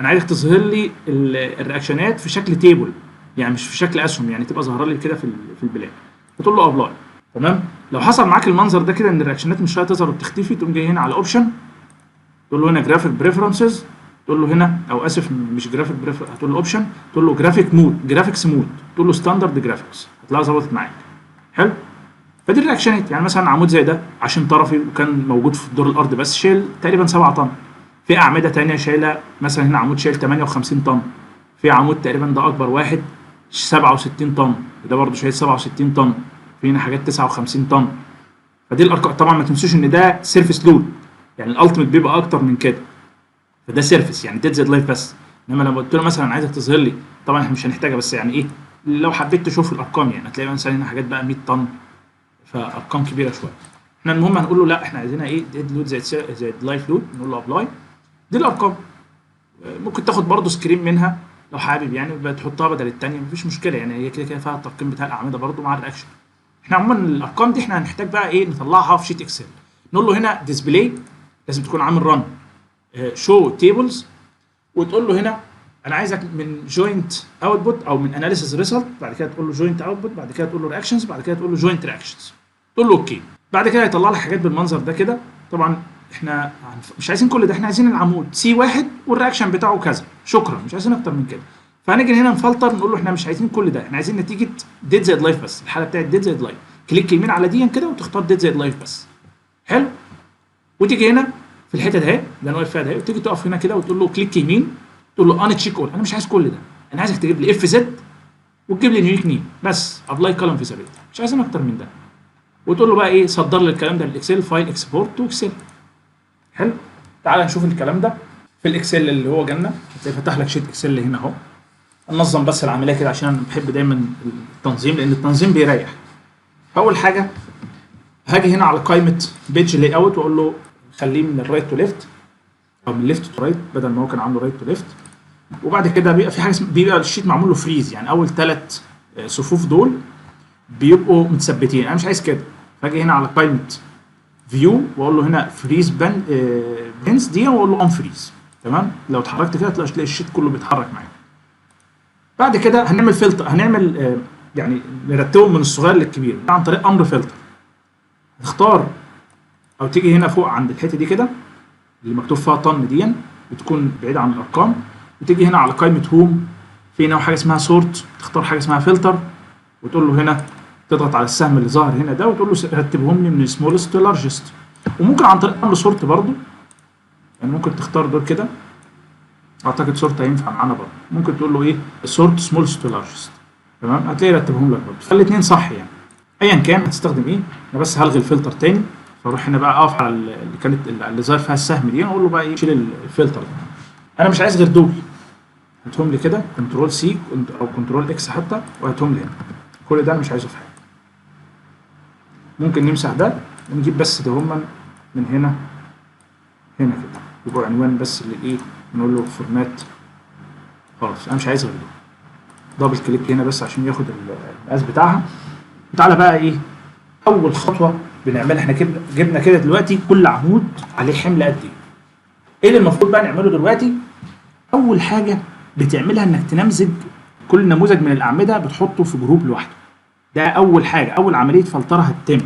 انا عايزك تظهر لي الرياكشنات في شكل تيبل، يعني مش في شكل اسهم، يعني تبقى ظاهره لي كده في البلان. فتقول له ابلاي. تمام؟ لو حصل معاك المنظر ده كده ان الرياكشنات مش هتظهر وبتختفي، تقوم جاي هنا على اوبشن، تقول له هنا جرافيك بريفرنسز، تقول له هنا او اسف مش جرافيك بريفرنس، هتقول له اوبشن، تقول له جرافيكس مود، تقول له ستاندرد جرافيكس، هتلاقيها ظبطت معاك. حلو؟ فدي الرياكشنات. يعني مثلا عمود زي ده عشان طرفي وكان موجود في دور الارض بس شايل تقريبا 7 طن. في اعمده ثانيه شايله، مثلا هنا عمود شايل 58 طن. في عمود تقريبا ده اكبر واحد 67 طن، وده برده شايل 67 طن. في هنا حاجات 59 طن. فدي الارقام. طبعا ما تنسوش ان ده سيرفيس لود، يعني الالتيميت بيبقى اكتر من كده. فده سيرفيس يعني ديد زائد لايف بس. انما لما قلت له مثلا عايزك تظهر لي، طبعا احنا مش هنحتاجها بس يعني ايه لو حبيت تشوف الارقام يعني هتلاقي مثلا هنا حاجات بقى 100 طن، فارقام كبيره شويه. احنا المهم هنقول له لا احنا عايزينها ايه ديد لود زائد لايف لود، نقول له ابلاي. دي الارقام. ممكن تاخد برضو سكرين منها لو حابب يعني تحطها بدل الثانيه مفيش مشكله يعني، هي كده كده فيها الترقيم بتاع الاعمده برضو مع الرياكشن. احنا عموما الارقام دي احنا هنحتاج بقى ايه نطلعها في شيت اكسل. نقول له هنا ديسبلاي لازم تكون عامل رن شو تيبلز، وتقول له هنا انا عايزك من جوينت اوتبوت او من اناليسيس ريزلت، بعد كده تقول له جوينت اوتبوت، بعد كده تقول له رياكشنز، بعد كده تقول له جوينت رياكشنز، تقول له اوكي. بعد كده هيطلع لك حاجات بالمنظر ده كده. طبعا احنا مش عايزين كل ده، احنا عايزين العمود سي واحد والرياكشن بتاعه كذا، شكرا مش عايزين اكتر من كده. فهنيجي هنا نفلتر نقول له احنا مش عايزين كل ده، احنا عايزين نتيجه ديد زائد لايف بس، الحاله بتاعت ديد زائد لايف. كليك يمين على دي كده وتختار ديد زائد لايف بس. حلو. وتيجي هنا في الحته ده اللي انا واقف فيها ده، وتيجي تقف هنا كده وتقول له كليك يمين، تقول له ان تشيك اول. انا مش عايز كل ده، انا عايزك تجيب لي اف زد وتجيب لي نيويك نيم بس، ابلاي كولم فيزابيلتي، مش عايزين اكتر من ده. وتقول له بقى ايه صدر لي الكلام ده للاكسل، فايل اكسبورت تو اكسل. حلو. تعال نشوف الكلام ده في الاكسل اللي هو جالنا. هتلاقي فتح لك شيت اكسل هنا اهو. ننظم بس العمليه كده عشان انا بحب دايما التنظيم لان التنظيم بيريح. اول حاجه هاجي هنا على قائمه بيج لاي اوت واقول له خليه من الرايت تو ليفت او من ليفت تو رايت بدل ما هو كان عامله رايت تو ليفت. وبعد كده بيبقى في حاجه بيبقى الشيت معمول له فريز، يعني اول 3 صفوف دول بيبقوا متثبتين، انا مش عايز كده. فاجي هنا على قائمه فيو واقول له هنا فريز بنز دي واقول له ان فريز. تمام. لو اتحركت كده تلاقي الشيت كله بيتحرك معايا. بعد كده هنعمل فلتر، هنعمل يعني نرتبهم من الصغير للكبير عن طريق امر فلتر. اختار او تيجي هنا فوق عند الحته دي كده اللي مكتوب فيها طن دي بتكون بعيده عن الارقام، وتيجي هنا على قائمه هوم في هنا حاجه اسمها سورت، تختار حاجه اسمها فلتر وتقول له هنا تضغط على السهم اللي ظاهر هنا ده وتقول له رتبهم لي من سمولست تو لارجست. وممكن عن طريق امر سورت برضو، يعني ممكن تختار دول كده، اعتقد سورت هينفع معانا برضو. ممكن تقول له ايه سورت سمولست تو لارجست. تمام. هتلاقي رتبهم لك برضو، فالاثنين صح يعني. ايا كان هتستخدم ايه. انا بس هلغي الفلتر تاني، فاروح هنا بقى اقف على اللي كانت اللي ظاهر فيها السهم دي واقول له بقى ايه شيل الفلتر ده. انا مش عايز غير دول، هاتهم لي كده كنترول سي او كنترول اكس حتى وهاتهم لي هنا. كل ده انا مش عايزه في حاجه. ممكن نمسح ده ونجيب بس ده هما من هنا كده يبقوا عنوان بس للايه، نقول له فورمات. خلاص انا مش عايز غير ده. دبل كليك هنا بس عشان ياخد المقاس بتاعها. وتعالى بقى ايه اول خطوه بنعملها. احنا جبنا كده دلوقتي كل عمود عليه حمل قد ايه. ايه اللي المفروض بقى نعمله دلوقتي؟ اول حاجه بتعملها انك تنمذج كل نموذج من الاعمده بتحطه في جروب لوحده. ده اول حاجه، اول عمليه فلتره هتتم.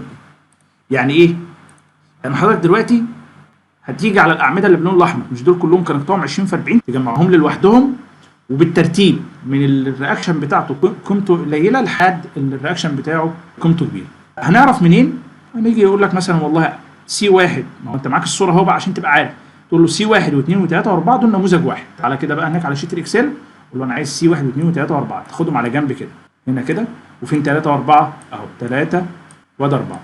يعني ايه؟ يعني حضرتك دلوقتي هتيجي على الاعمده اللي باللون الاحمر، مش دول كلهم كانوا بتوعهم 20 في 40، تجمعهم لي لوحدهم وبالترتيب من الرياكشن بتاعته قيمته قليله لحد الرياكشن بتاعه قيمته كبيره. هنعرف منين؟ هنيجي يقول لك مثلا والله سي واحد، ما هو انت معاك الصوره اهو بقى عشان تبقى عارف. تقول له سي واحد واثنين وثلاثه واربعه دول نموذج واحد. تعالى كده بقى هناك على شيت الاكسل قول له انا عايز سي واحد واثنين وثلاثه واربعه، تاخدهم على جنب كده هنا كده. وفين ثلاثه واربعه؟ اهو ثلاثه وده اربعه،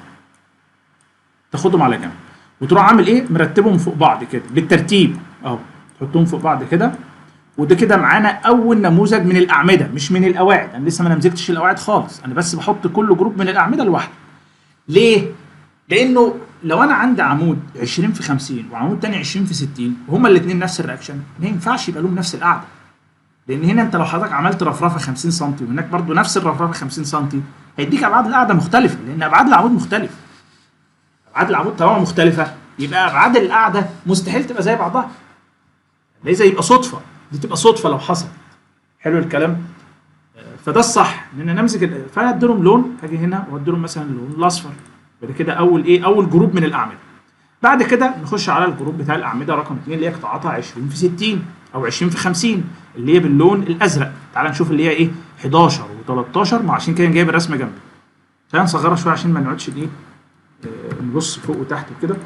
تاخدهم على جنب وتروح عامل ايه؟ مرتبهم فوق بعض كده بالترتيب اهو، تحطهم فوق بعض كده. وده كده معانا اول نموذج من الاعمده مش من القواعد. انا لسه ما نمذجتش القواعد خالص، انا بس بحط كل جروب من الاعمده لوحده. ليه؟ لانه لو انا عندي عمود 20 في 50 وعمود تاني 20 في 60 وهما الاثنين نفس الرياكشن، ما ينفعش يبقى لهم نفس القاعده. لان هنا انت لو حضرتك عملت رفرفه 50 سم وهناك برضو نفس الرفرفه 50 سم، هيديك ابعاد القاعده مختلفه لان ابعاد العمود مختلفه. ابعاد العمود طالما مختلفه يبقى ابعاد القاعده مستحيل تبقى زي بعضها. لازم يبقى صدفه، دي تبقى صدفه لو حصل. حلو الكلام. فده الصح ان انا نمسك فانا ادي لهم لون، هاجي هنا وادي لهم مثلا اللون الاصفر. بعد كده اول ايه؟ اول جروب من الاعمده. بعد كده نخش على الجروب بتاع الاعمده رقم 2 اللي هي قطاعاتها 20 في 60 او 20 في 50 اللي هي باللون الازرق. تعال نشوف اللي هي ايه 11 و13. ما عشان كده جايب الرسمه جنبي. تعال نصغرها شويه عشان ما نقعدش ايه نبص فوق وتحت وكده.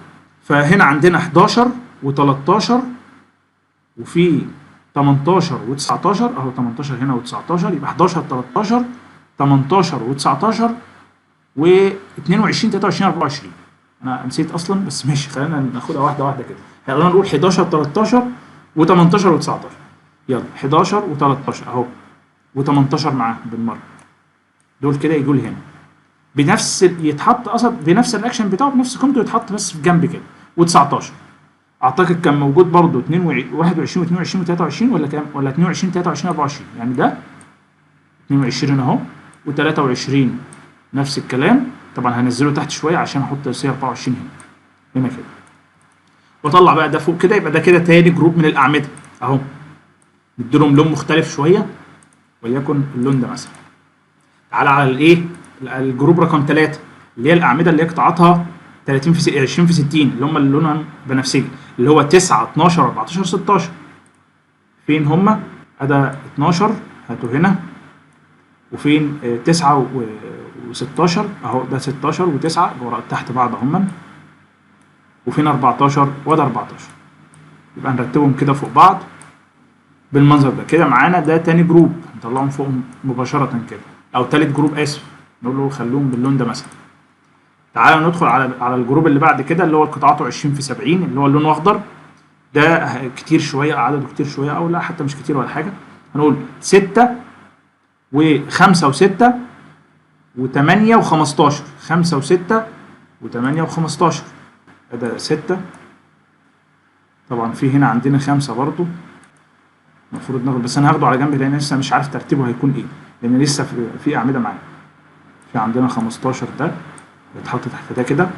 فهنا عندنا 11 و13 وفي 18 و19 اهو 18 هنا و19 يبقى 11 13 18 و19 و22 23 24. انا نسيت اصلا بس ماشي خلينا ناخدها واحده واحده كده. خلينا نقول 11 13 و18 و19. يلا 11 و13 اهو، و18 معاه بالمره، دول كده يجوا لي هنا بنفس يتحط اصلا بنفس الرياكشن بتاعه بنفس قيمته، يتحط بس في جنب كده. و19 اعتقد كان موجود برضه 21 و22 و23 ولا كام، ولا 22 23 24، يعني ده 22 اهو، و23 نفس الكلام. طبعا هنزله تحت شويه عشان احط سي 24 هنا كده، واطلع بقى ده فوق كده. يبقى ده كده تاني جروب من الاعمده اهو، نديلهم لون مختلف شويه، وليكن اللون ده مثلا. تعالى على الايه، الجروب رقم 3 اللي هي الاعمده اللي هي قطاعاتها 30 في 20 في 60، اللي هم اللي لونهم بنفسجي، اللي هو 9 12 14 16. فين هم؟ ادا 12 هاتوا هنا، وفين 9 و16 اهو، ده 16 و9 ورا تحت بعض هم، وفين 14 وده 14. يبقى نرتبهم كده فوق بعض بالمنظر ده كده. معانا ده تاني جروب نطلعهم فوق مباشره كده، او تالت جروب اسف، نقول له خلوهم باللون ده مثلا. تعالى ندخل على الجروب اللي بعد كده اللي هو قطاعاته 20 في 70 اللي هو اللون الاخضر. ده كتير شويه، عدده كتير شويه، او لا حتى مش كتير ولا حاجه. هنقول 6 و5 و6 و8 و15، 5 و6 و8 و15. ده 6. طبعا في هنا عندنا 5 برضو المفروض ناخد، بس انا هاخده على جنب لان لسه مش عارف ترتيبه هيكون ايه، لان لسه في اعمده معايا. في عندنا 15 ده يتحط تحت ده كده،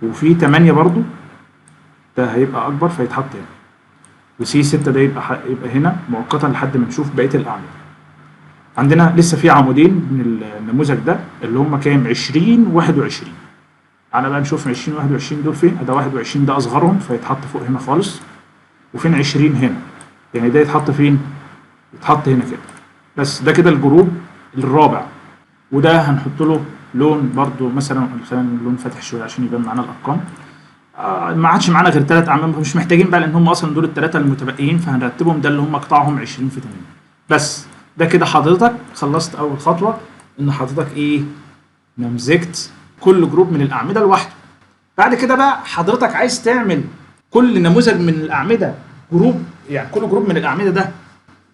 وفي 8 برضو ده هيبقى اكبر فيتحط هنا، وسي 6 ده يبقى هنا مؤقتا لحد ما نشوف بقيه الاعمده. عندنا لسه في عمودين من النموذج ده اللي هم كام، 20 و21. تعالى بقى نشوف 20 و21 دول فين. ده 21 ده اصغرهم فيتحط فوق هنا خالص، وفين 20 هنا، يعني ده يتحط فين؟ يتحط هنا كده. بس ده كده الجروب الرابع، وده هنحط له لون برضو مثلا، خلينا لون فاتح شويه عشان يبان معانا الارقام. ما عادش معانا غير 3 اعمده، مش محتاجين بقى لان هم اصلا دول الثلاثه المتبقيين، فهنرتبهم ده اللي هم قطاعهم 20 في 80 بس. ده كده حضرتك خلصت اول خطوه، ان حضرتك ايه، نمذجت كل جروب من الاعمده لوحده. بعد كده بقى حضرتك عايز تعمل كل نموذج من الاعمده جروب، يعني كل جروب من الاعمده ده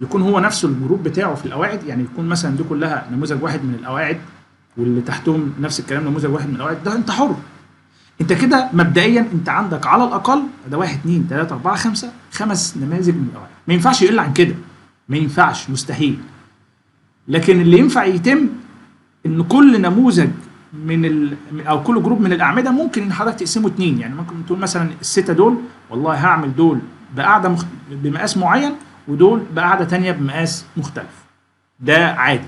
يكون هو نفسه الجروب بتاعه في القواعد، يعني يكون مثلا دي كلها نموذج واحد من القواعد واللي تحتهم نفس الكلام نموذج واحد من القواعد. ده انت حر. انت كده مبدئيا انت عندك على الاقل ده 1 2 3 4 5 5 نماذج من القواعد، ما ينفعش يقل عن كده، ما ينفعش، مستحيل. لكن اللي ينفع يتم ان كل نموذج او كل جروب من الاعمده ممكن ان حضرتك تقسمه 2، يعني ممكن تقول مثلا السته دول والله هعمل دول بقاعده بمقاس معين، ودول بقاعده ثانيه بمقاس مختلف. ده عادي.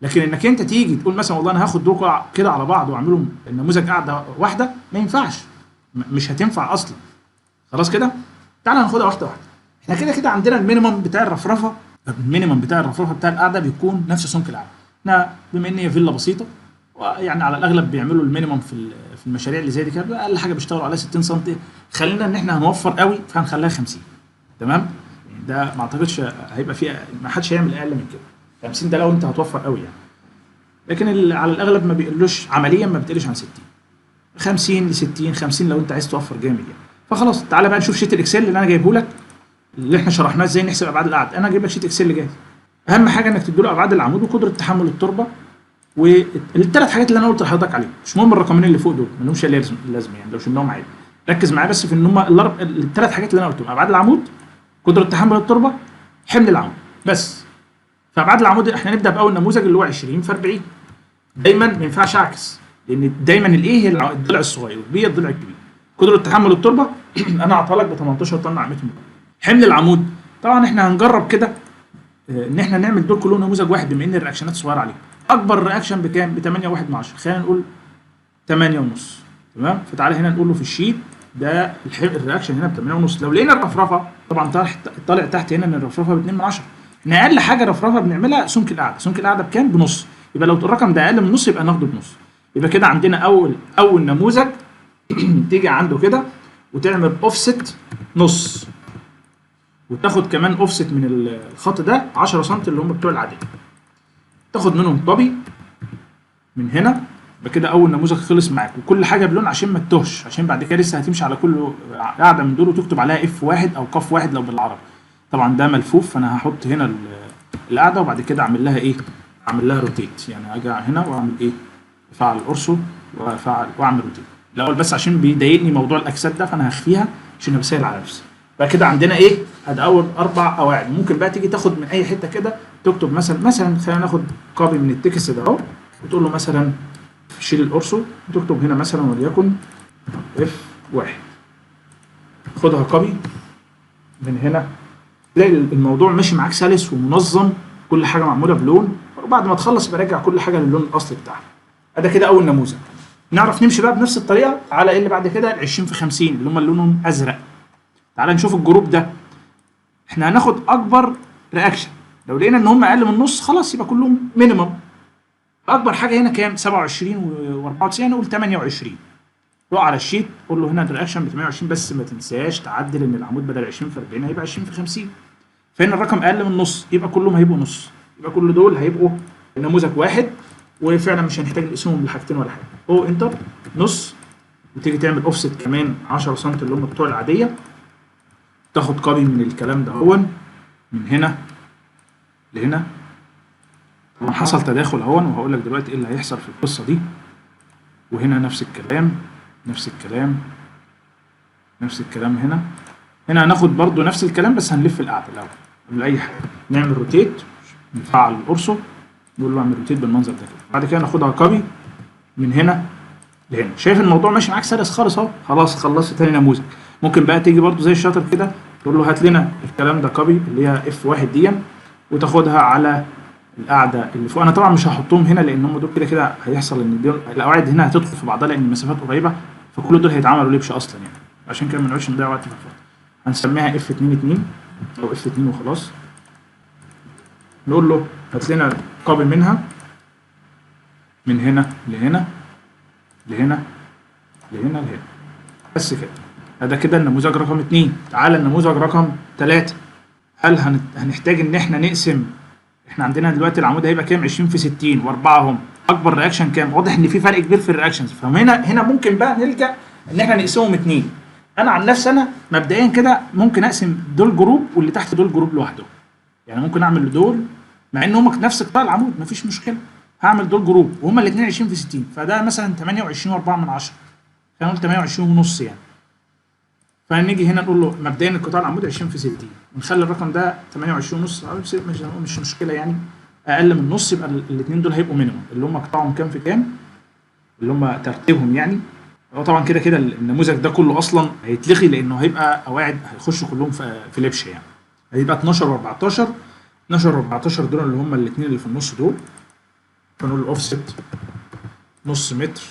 لكن انك انت تيجي تقول مثلا والله انا هاخد دول كده على بعض واعملهم النموذج قاعده واحده، ما ينفعش، مش هتنفع اصلا. خلاص كده. تعالى ناخدها واحده واحده. احنا كده كده عندنا المينيمم بتاع الرفرفه، بتاع القاعده بيكون نفس سمك القاعده. احنا بما ان هي فيلا بسيطه، ويعني على الاغلب بيعملوا المينيمم في المشاريع اللي زي دي كده اقل حاجه بيشتغلوا عليها 60 سم. خلينا ان احنا هنوفر قوي فهنخليها 50. تمام. ده ما اعتقدش هيبقى فيه، ما حدش هيعمل اقل من كده. 50 ده لو انت هتوفر قوي يعني. لكن على الاغلب ما بيقلوش عمليا، ما بتقلش عن 60. 50 ل 60، 50 لو انت عايز توفر جامد يعني. فخلاص تعالى بقى نشوف شيت الاكسل اللي انا جايبه لك، اللي احنا شرحناه ازاي نحسب ابعاد القاعده. انا جايب لك شيت اكسل جاهز. اهم حاجه انك تدي له ابعاد العمود وقدره تحمل التربه، والثلاث حاجات اللي انا قلت لحضرتك عليهم. مش مهم الرقمين اللي فوق دول، ما لهمش لازمه يعني، لو شلناهم عادي. ركز معايا بس في ان هم الثلاث حاجات اللي انا قلتهم: ابعاد العمود، قدره تحمل التربه، حمل العمود بس. فابعاد العمود احنا نبدا باول نموذج اللي هو 20 في 40. دايما ما ينفعش اعكس، لان دايما الايه هي الضلع الصغير والبي الضلع الكبير. قدره تحمل التربه انا اعطاها لك ب 18 طن على متر مكعب. حمل العمود طبعا احنا هنجرب كده ان احنا نعمل دول كلهم نموذج واحد بما ان الرياكشنات صغيره عليهم. اكبر رياكشن بكام؟ ب 8.1 خلينا نقول 8 ونص. تمام. فتعالى هنا نقول له في الشيت ده الرياكشن هنا ب 8 ونص. لو لقينا الرفرفه طبعا طالع تحت هنا ان الرفرفه ب 2 من 10. احنا اقل حاجه رفرفه بنعملها سمك القاعده. سمك القاعده بكام؟ بنص. يبقى لو الرقم ده اقل من نص يبقى ناخده بنص. يبقى كده عندنا اول نموذج تيجي عنده كده وتعمل اوفست نص، وتاخد كمان اوفست من الخط ده 10 سم اللي هم بتوع العاديه، تاخد منهم كوبي من هنا. يبقى كده اول نموذج خلص معاك، وكل حاجه بلون عشان ما تتوهش، عشان بعد كده لسه هتمشي على كل قاعده من دول وتكتب عليها اف 1 او قاف 1 لو بالعربي. طبعا ده ملفوف، فانا هحط هنا القاعده وبعد كده اعمل لها ايه؟ اعمل لها روتيت، يعني اجي هنا واعمل ايه؟ افعل القرصه واعمل روتيت الاول بس عشان بيضايقني موضوع الاجساد ده، فانا هخفيها عشان بسهل على نفسي. بقى كده عندنا ايه؟ ادي اول 4 قواعد. ممكن بقى تيجي تاخد من اي حته كده تكتب مثلا خلينا ناخد كوبي من التكست ده اهو، وتقول له مثلا شيل القرصه وتكتب هنا مثلا وليكن F1، خدها كوبي من هنا، تلاقي الموضوع ماشي معاك سلس ومنظم، كل حاجه معموله بلون، وبعد ما تخلص براجع كل حاجه للون الاصلي بتاعها. ده كده اول نموذج. نعرف نمشي بقى بنفس الطريقه على ايه اللي بعد كده؟ ال 20 في 50 اللي هم لونهم ازرق. تعال نشوف الجروب ده، احنا هناخد اكبر رياكشن، لو لقينا ان هم اقل من النص خلاص يبقى كلهم مينيمم. اكبر حاجه هنا كام؟ 27 و94، نقول 28. روح على الشيت قول له هنا الرياكشن ب 28، بس ما تنساش تعدل ان العمود بدل 20 في 40 هيبقى 20 في 50. فهنا الرقم اقل من النص يبقى كلهم هيبقوا نص، يبقى كل دول هيبقوا نموذج واحد، وفعلا مش هنحتاج نقسمهم لحاجتين ولا حاجه. او انتر نص، وتيجي تعمل اوفست كمان 10 سم اللي هم بتوع العاديه، تاخد كوبي من الكلام ده هون من هنا لهنا. طبعا حصل تداخل اهون، وهقول لك دلوقتي ايه اللي هيحصل في القصه دي. وهنا نفس الكلام نفس الكلام نفس الكلام. هنا هناخد برضو نفس الكلام بس هنلف القاعده الاول قبل اي حاجه. نعمل روتيت، نفعل القرصه، نقول له اعمل روتيت بالمنظر ده كده. بعد كده ناخدها كوبي من هنا لهنا. شايف الموضوع ماشي معاك سلس خالص اهو. خلاص خلصت تاني نموذج. ممكن بقى تيجي برضو زي الشاطر كده تقول له هات لنا الكلام ده كوبي اللي هي F1 دي، وتاخدها على القاعده اللي فوق. انا طبعا مش هحطهم هنا لان هم دول كده كده هيحصل ان دول القواعد هنا هتدخل في بعضها لان المسافات قريبه، فكل دول هيتعملوا لبش اصلا يعني، عشان كده ما نقعدش نضيع وقت في الفاضي. هنسميها F22 او F2 وخلاص. نقول له هات لنا كوبي منها من هنا لهنا لهنا لهنا لهنا، بس كده. ده كده النموذج رقم 2. تعالى النموذج رقم 3. هل هنحتاج ان احنا نقسم؟ احنا عندنا دلوقتي العمود هيبقى كام؟ 20 في 60 و4 هم. اكبر رياكشن كام؟ واضح ان في فرق كبير في الرياكشنز، فهنا ممكن بقى نلجا ان احنا نقسمهم 2. انا عن نفسي انا مبدئيا كده ممكن اقسم دول جروب واللي تحت دول جروب لوحده، يعني ممكن اعمل دول مع ان هم نفس قطاع العمود مفيش مشكله، هعمل دول جروب وهما الاثنين 20 في 60، فده مثلا 28 و4 من 10، خلينا نقول 28 ونص يعني. فنيجي هنا نقول له مبدئيا القطاع العمودي 20 في 60، ونخلي الرقم ده 28 ونص، مش مشكله يعني، اقل من نص يبقى الاثنين دول هيبقوا مينيمم اللي هم قطاعهم كام في كام، اللي هم ترتيبهم يعني. هو طبعا كده كده النموذج ده كله اصلا هيتلغي لانه هيبقى قواعد هيخشوا كلهم في لبشه يعني. هيبقى 12 و14، 12 و14 دول اللي هم الاثنين اللي في النص دول، فنقول له اوفست نص متر،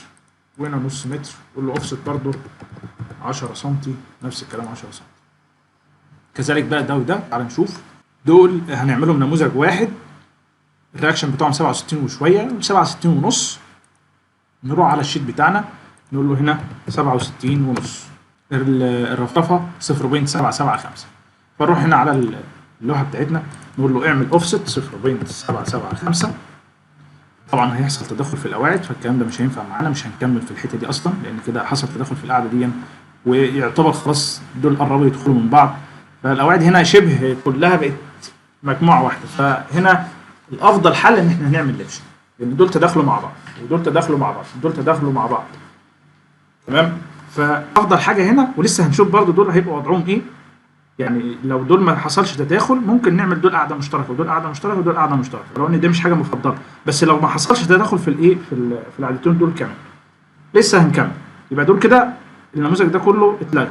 وهنا نص متر، نقول له اوفست برضه 10 سم، نفس الكلام 10 سم. كذلك بقى ده وده. تعال نشوف دول هنعملهم نموذج واحد، الرياكشن بتاعهم 67 وشويه، 67 ونص. نروح على الشيت بتاعنا نقول له هنا 67 ونص، الرفرفه 0.775. فنروح هنا على اللوحه بتاعتنا نقول له اعمل اوفست 0.775. طبعا هيحصل تدخل في القواعد، فالكلام ده مش هينفع معانا، مش هنكمل في الحته دي اصلا لان كده حصل تدخل في القاعده دي، ويعتبر خلاص دول قربوا يدخلوا من بعض، فالقواعد هنا شبه كلها بقت مجموعه واحده. فهنا الافضل حل ان احنا هنعمل لبشه، لان دول تداخلوا مع بعض ودول تداخلوا مع بعض ودول تداخلوا مع بعض، تمام. فافضل حاجه هنا، ولسه هنشوف برضو دول هيبقوا وضعهم ايه يعني. لو دول ما حصلش تداخل ممكن نعمل دول قاعده مشتركه ودول قاعده مشتركه ودول قاعده مشتركه، لو ان دي مش حاجه مفضله. بس لو ما حصلش تداخل في الايه في القاعدتين دول كمان لسه هنكمل. يبقى دول كده النموذج ده كله اتلغى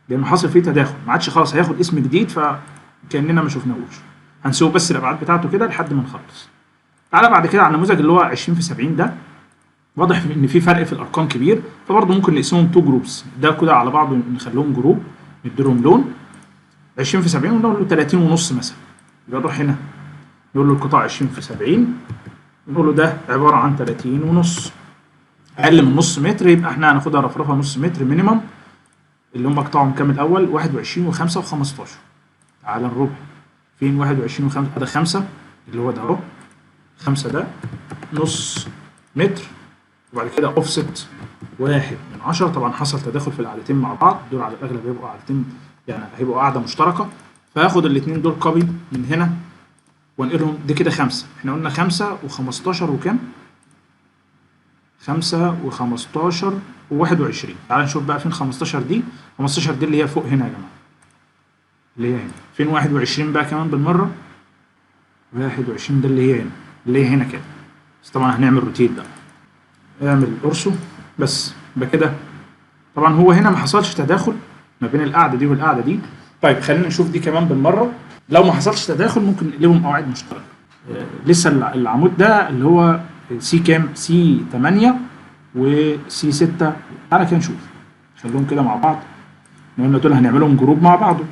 لانه حصل فيه تداخل، ما عادش خلاص هياخد اسم جديد فكاننا ما شفناهوش. هنسيبه بس الابعاد بتاعته كده لحد ما نخلص. تعالى بعد كده على النموذج اللي هو 20 في 70 ده. واضح ان في فرق في الارقام كبير، فبرضه ممكن نقسمهم 2 جروبس، ده كده على بعض نخليهم جروب نديلهم لون 20 في 70 ونقول له 30 ونص مثلا. يبقى نروح هنا نقول له القطاع 20 في 70 نقول له ده عباره عن 30 ونص، اقل من نص متر، يبقى احنا هناخدها رفرفه نص متر مينيمم اللي هم قطاعهم كام الاول؟ 21 و5 و15. تعالى نروح فين 21 و5؟ ده 5 اللي هو ده اهو، 5 ده نص متر، وبعد كده اوفست 1/10. طبعا حصل تداخل في القاعدتين مع بعض، دول على الاغلب هيبقوا قاعدتين يعني هيبقوا قاعده مشتركه، فهاخد الاثنين دول كوبي من هنا وانقلهم. دي كده 5، احنا قلنا 5 و15 وكام؟ 5 و15 و21. تعال نشوف بقى فين 15 دي. 15 دي اللي هي فوق هنا يا جماعه، اللي هي هنا. فين 21 بقى كمان بالمره؟ 21 ده اللي هي هنا، اللي هي هنا كده. بس طبعا هنعمل روتيت بقى، اعمل ارسو بس يبقى كده. طبعا هو هنا ما حصلش تداخل ما بين القاعده دي والقاعده دي. طيب خلينا نشوف دي كمان بالمره. لو ما حصلش تداخل ممكن نقلبهم قواعد مشتركه. لسه العمود ده اللي هو سي كام؟ سي 8 وسي 6. تعالى كده نشوف، خليهم كده مع بعض. قلنا دول هنعملهم جروب مع بعضه،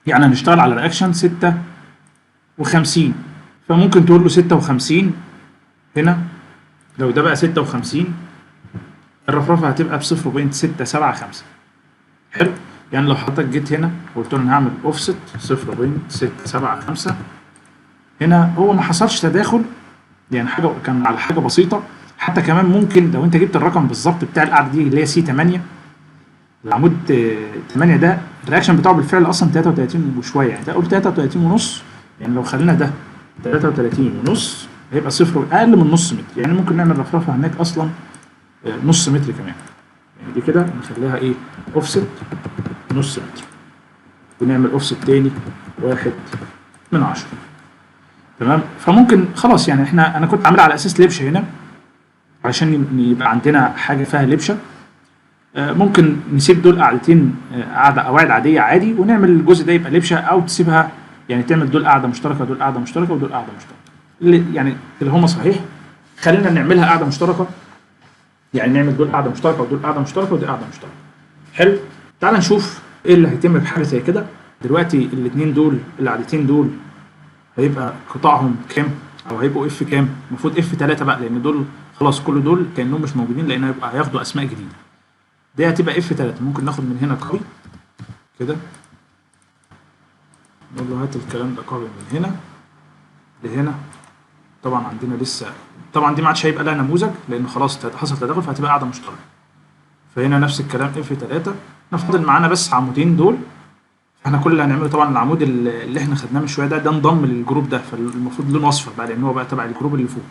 يعني هنشتغل على رياكشن 56. فممكن تقول له 56 هنا. لو ده بقى 56 الرفرفه هتبقى ب 0.675. حلو. يعني لو حضرتك جيت هنا وقلت له انا هعمل اوفست 0.675، هنا هو ما حصلش تداخل، يعني حاجه كان على حاجه بسيطه. حتى كمان ممكن لو انت جبت الرقم بالظبط بتاع القاعده دي اللي هي سي 8، العمود 8 ده الرياكشن بتاعه بالفعل اصلا 33 وشويه، يعني ده قول 33 ونص. يعني لو خلينا ده 33 ونص هيبقى صفر، اقل من نص متر. يعني ممكن نعمل رفرفه هناك اصلا نص متر كمان. يعني دي كده نخليها ايه؟ اوفست نص متر، ونعمل اوفست تاني 1/10. تمام. فممكن خلاص يعني انا كنت عاملها على اساس لبشه هنا عشان يبقى عندنا حاجه فيها لبشه. ممكن نسيب دول قاعدتين، قواعد عاديه عادي، ونعمل الجزء ده يبقى لبشه، او تسيبها يعني تعمل دول قاعده مشتركه، دول قاعده مشتركه، ودول قاعده مشتركه، اللي يعني اللي هما صحيح. خلينا نعملها قاعده مشتركه، يعني نعمل دول قاعده مشتركه ودول قاعده مشتركه ودول قاعده مشتركه. حلو. تعال نشوف ايه اللي هيتم بحاجه زي كده. دلوقتي الاثنين دول القاعدتين دول هيبقى قطاعهم كام؟ او هيبقوا اف كام؟ المفروض اف 3 بقى، لان دول خلاص كل دول كانهم مش موجودين، لان هياخدوا اسماء جديده. دي هتبقى اف 3. ممكن ناخد من هنا كوبي كده، نقول له هات الكلام ده كوبي من هنا لهنا. طبعا عندنا لسه، طبعا دي ما عادش هيبقى لها نموذج لان خلاص حصل تداخل، فهتبقى قاعده مشتركه. فهنا نفس الكلام اف 3. نفضل معانا بس عمودين دول. احنا كل اللي هنعمله طبعا العمود اللي احنا خدناه من شويه ده انضم للجروب ده، فالمفروض لونه اصفر بقى لان هو بقى تبع الجروب اللي فوق.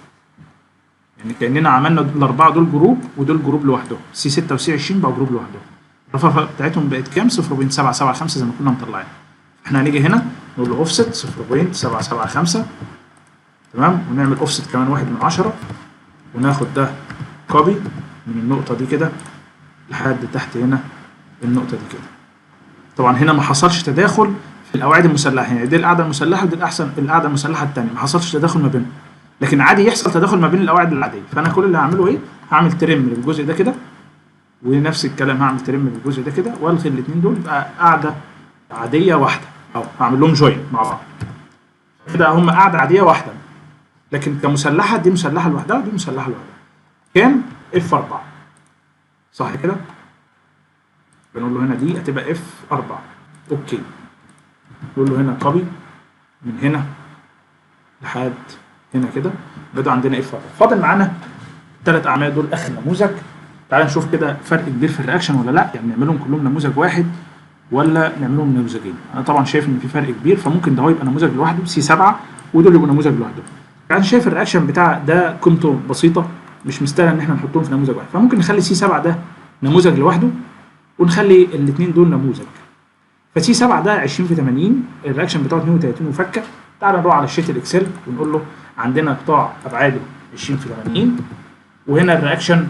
يعني كاننا عملنا الاربعه دول جروب ودول جروب لوحدهم، سي 6 وسي 20 بقوا جروب لوحدهم. الرفرفه بتاعتهم بقت كام؟ 0.775 زي ما كنا مطلعين. احنا هنيجي هنا نقول له اوفست 0.775. تمام. ونعمل اوفست كمان 1/10، وناخد ده كوبي من النقطه دي كده لحد تحت هنا النقطه دي كده. طبعا هنا ما حصلش تداخل في القواعد المسلحه، يعني دي القاعده المسلحه ودي القاعده المسلحه الثانيه، ما حصلش تداخل ما بينهم. لكن عادي يحصل تداخل ما بين القواعد العاديه. فانا كل اللي هعمله ايه؟ هعمل ترم للجزء ده كده، ونفس الكلام هعمل ترم للجزء ده كده، والغي الاثنين دول يبقى قاعده عاديه واحده، او هعمل لهم جوين مع بعض كده. هم قاعده عاديه واحده، لكن كمسلحه دي مسلحه لوحدها ودي مسلحه لوحدها. كام؟ اف 4 صح كده؟ بنقول له هنا دي هتبقى اف 4. اوكي. نقول له هنا كوبي من هنا لحد هنا كده، بدأ عندنا اف 4. فاضل معانا الثلاث اعمال دول اخر نموذج. تعال نشوف كده فرق كبير في الرياكشن ولا لا، يعني نعملهم كلهم نموذج واحد ولا نعملهم نموذجين. انا طبعا شايف ان في فرق كبير، فممكن ده هو يبقى نموذج لوحده سي 7 ودول يبقوا نموذج لوحده. يعني شايف الرياكشن بتاع ده قيمته بسيطه، مش مستاهل ان احنا نحطهم في نموذج واحد، فممكن نخلي سي 7 ده نموذج لوحده ونخلي الاثنين دول نموذج. فسي 7 ده 20 في 80، الرياكشن بتاعه 32 وفكه. تعال نروح على الشيت الاكسل ونقول له عندنا قطاع ابعاده 20 في 80، وهنا الرياكشن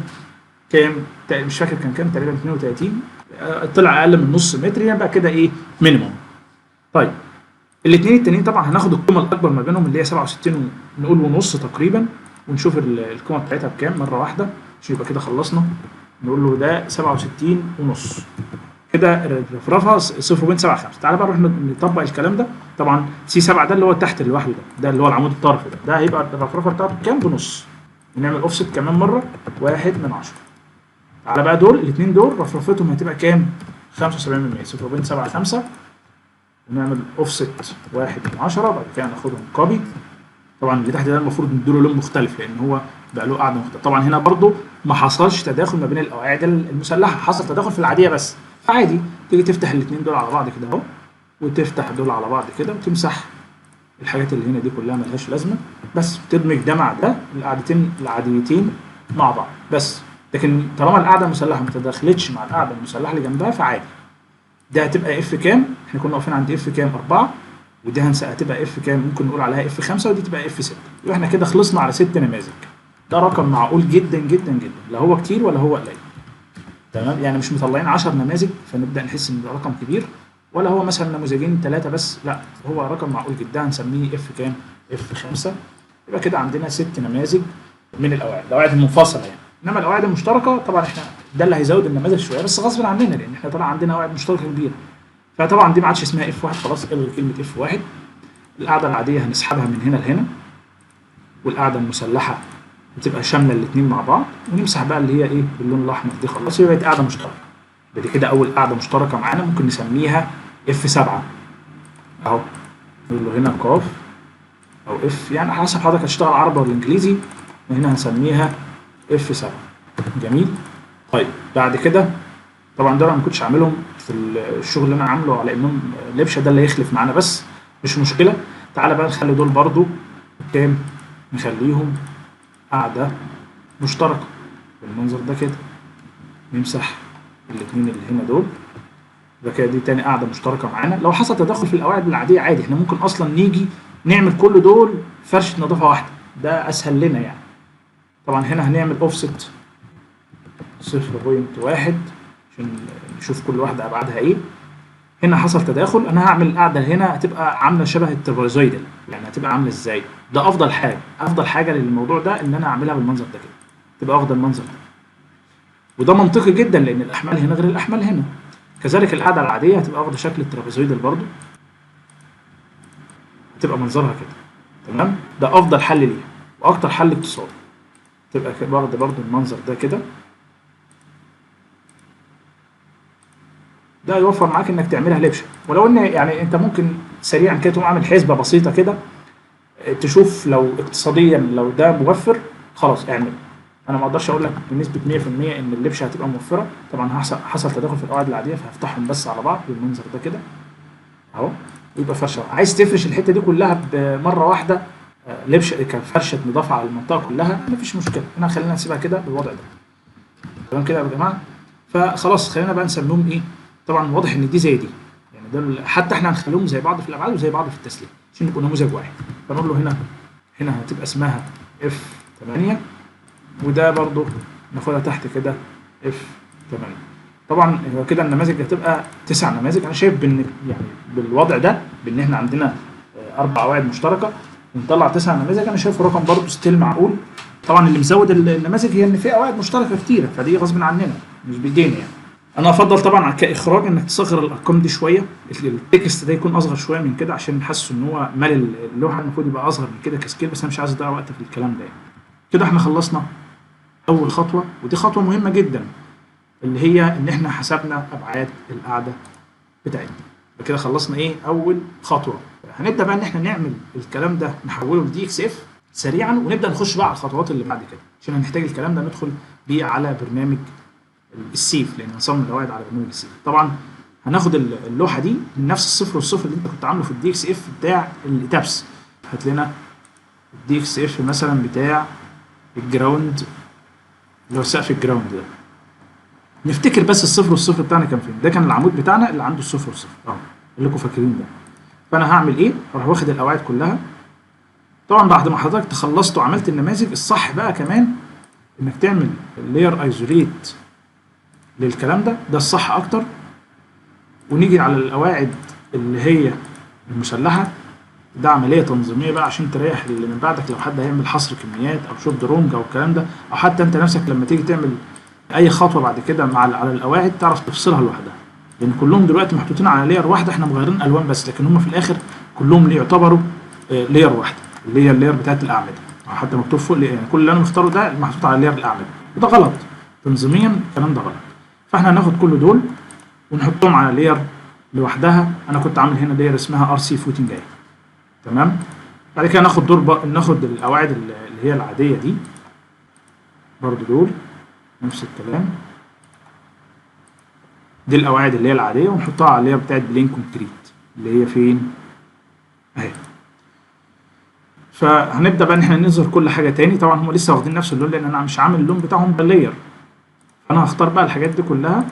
كام؟ مش فاكر كان كام، تقريبا 32. طلع اقل من نص متر، يبقى كده ايه؟ مينيموم. طيب الاثنين التانيين طبعا هناخد القيمه الاكبر ما بينهم اللي هي 67 نقول ونص تقريبا، ونشوف القيمه بتاعتها بكام مره واحده عشان يبقى كده خلصنا. نقول له ده 67 ونص كده الرفرفه 0.75. تعالى بقى نروح نطبق الكلام ده. طبعا سي 7 ده اللي هو تحت لوحده، ده اللي هو العمود الطرفي ده هيبقى الرفرفه بتاعته كام؟ بنص. ونعمل اوفست كمان مره 1/10. تعالى بقى دول الاثنين دول رفرفتهم هتبقى كام؟ 75%، 0.75. ونعمل اوفست 1/10. بعد كده ناخدهم كوبي. طبعا اللي تحت ده المفروض نديله لون مختلف لان هو بقى له قاعده مختلفه. طبعا هنا برضو ما حصلش تداخل ما بين القواعد المسلحه، حصل تداخل في العاديه بس. فعادي تيجي تفتح الاثنين دول على بعض كده اهو، وتفتح دول على بعض كده وتمسح الحاجات اللي هنا دي كلها ملهاش لازمه، بس تدمج ده مع ده القاعدتين العاديتين مع بعض بس. لكن طالما القاعده المسلحه ما تدخلتش مع القاعده المسلحه اللي جنبها فعادي. ده هتبقى اف كام؟ احنا كنا واقفين عند اف كام 4، ودي هتبقى اف كام؟ ممكن نقول عليها اف 5، ودي تبقى اف 6. يبقى احنا كده خلصنا على 6 نماذج. ده رقم معقول جدا جدا جدا، لا هو كتير ولا هو قليل. تمام؟ يعني مش مطلعين 10 نماذج فنبدا نحس ان ده رقم كبير، ولا هو مثلا نموذجين 3 بس، لا هو رقم معقول جدا. هنسميه اف كام؟ اف 5. يبقى كده عندنا 6 نماذج من القواعد المنفصله يعني. انما القواعد المشتركه طبعا احنا ده اللي هيزود النماذج شويه بس غصب عننا، لان احنا طبعا عندنا قواعد مشتركه كبيره. فطبعا دي ما عادش اسمها اف 1، خلاص الغي كلمه اف 1. القاعده العاديه هنسحبها من هنا لهنا، والقاعده المسلحه بتبقى شامله الاثنين مع بعض، ونمسح بقى اللي هي ايه باللون الاحمر دي، خلاص يبقى بقت قاعده مشتركه. بدي كده اول قاعده مشتركه معانا ممكن نسميها اف 7 اهو، نقول له هنا قاف او اف، يعني حسب حضرتك هتشتغل عربي ولا انجليزي. وهنا هنسميها اف 7. جميل. طيب بعد كده طبعا دول انا ما كنتش عاملهم في الشغل اللي انا عامله على انهم لبشه، ده اللي يخلف معانا بس مش مشكله. تعالى بقى نخلي دول برضو كام، نخليهم قاعده مشتركه بالمنظر ده كده. نمسح الاثنين اللي هنا دول، يبقى كده دي تاني قاعده مشتركه معانا. لو حصل تدخل في القواعد العاديه عادي، احنا ممكن اصلا نيجي نعمل كل دول فرشه نظافه واحده، ده اسهل لنا يعني. طبعا هنا هنعمل اوفست 0.1 عشان نشوف كل واحده ابعادها ايه. هنا حصل تداخل، انا هعمل القاعده هنا هتبقى عامله شبه الترابيزويدال، يعني هتبقى عامله ازاي؟ ده افضل حاجه للموضوع ده ان انا اعملها بالمنظر ده كده، تبقى واخده المنظر ده. وده منطقي جدا لان الاحمال هنا غير الاحمال هنا. كذلك القاعده العاديه هتبقى واخده شكل الترابيزويدال برضو، هتبقى منظرها كده. تمام؟ ده افضل حل ليها واكتر حل اقتصادي. تبقى واخده برضو المنظر ده كده. ده يوفر معاك انك تعملها لبشه، ولو ان يعني انت ممكن سريعا كده تقوم عامل حسبه بسيطه كده تشوف لو اقتصاديا لو ده موفر خلاص اعمله. انا ما اقدرش اقول لك بنسبه 100% ان اللبشه هتبقى موفره، طبعا حصل تداخل في القواعد العاديه فهفتحهم بس على بعض بالمنظر ده كده اهو، يبقى فرشه. عايز تفرش الحته دي كلها بمره واحده لبشه كفرشه نضافه على المنطقه كلها مفيش مشكله، احنا خلينا نسيبها كده بالوضع ده. تمام كده يا جماعه؟ فخلاص خلينا بقى نسميهم ايه. طبعا واضح ان دي زي دي، يعني ده حتى احنا هنخليهم زي بعض في الابعاد وزي بعض في التسليم عشان يبقوا نموذج واحد. فنقول له هنا هتبقى اسمها اف 8، وده برضو ناخدها تحت كده اف 8. طبعا هو كده النماذج هتبقى 9 نماذج. انا شايف بان يعني بالوضع ده بان احنا عندنا 4 قواعد مشتركه ونطلع 9 نماذج، انا شايفه رقم برضو ستيل معقول. طبعا اللي مزود النماذج هي ان في قواعد مشتركه كتيره، فدي غصب عننا مش بايدينا يعني. انا افضل طبعا كاخراج انك تصغر الارقام دي شويه، التكست ده يكون اصغر شويه من كده عشان حاسس ان هو مال اللوحه المفروض يبقى اصغر من كده كسكيل، بس انا مش عايز اضيع وقت في الكلام ده يعني. كده احنا خلصنا اول خطوه، ودي خطوه مهمه جدا اللي هي ان احنا حسبنا ابعاد القاعده بتاعتنا. كده خلصنا ايه اول خطوه. هنبدا بقى ان احنا نعمل الكلام ده نحوله لدي اكس اف سريعا، ونبدا نخش بقى على الخطوات اللي بعد كده عشان هنحتاج الكلام ده ندخل بيه على برنامج السيف، لان هنصمم القواعد على برنامج السيف. طبعا هناخد اللوحه دي من نفس الصفر والصفر اللي انت كنت عامله في الدي اكس اف بتاع التابس. هات لنا الدي اكس اف مثلا بتاع الجراوند اللي هو سقف الجراوند ده. نفتكر بس الصفر والصفر بتاعنا كان فين. ده كان العمود بتاعنا اللي عنده الصفر والصفر اهو اللي لكم فاكرين ده. فانا هعمل ايه؟ هروح واخد القواعد كلها. طبعا بعد ما حضرتك تخلصت وعملت النماذج، الصح بقى كمان انك تعمل اللاير ايزوليت للكلام ده الصح اكتر. ونيجي على القواعد اللي هي المسلحه، ده عمليه تنظيميه بقى عشان تريح اللي من بعدك لو حد هيعمل حصر كميات او شوب درونج او الكلام ده، او حتى انت نفسك لما تيجي تعمل اي خطوه بعد كده على القواعد تعرف تفصلها لوحدها، لان كلهم دلوقتي محطوطين على لاير واحده، احنا مغيرين الوان بس، لكن هم في الاخر كلهم يعتبروا لاير واحده اللي هي اللاير بتاعت الاعمده، او حتى مكتوب فوق يعني كل اللي انا مختاره ده محطوط على لاير الاعمده، وده غلط تنظيميا، الكلام ده غلط. فاحنا هناخد كل دول ونحطهم على لاير لوحدها. انا كنت عامل هنا لاير اسمها ار سي فوتنج جاي. تمام. بعد كده ناخد القواعد اللي هي العاديه دي برضو، دول نفس الكلام، دي القواعد اللي هي العاديه، ونحطها على اللاير بتاعت بلين كونكريت. اللي هي فين اهي. فهنبدا بقى ان احنا نظهر كل حاجه تاني. طبعا هم لسه واخدين نفس اللون لان انا مش عامل اللون بتاعهم باللاير، فانا هختار بقى الحاجات دي كلها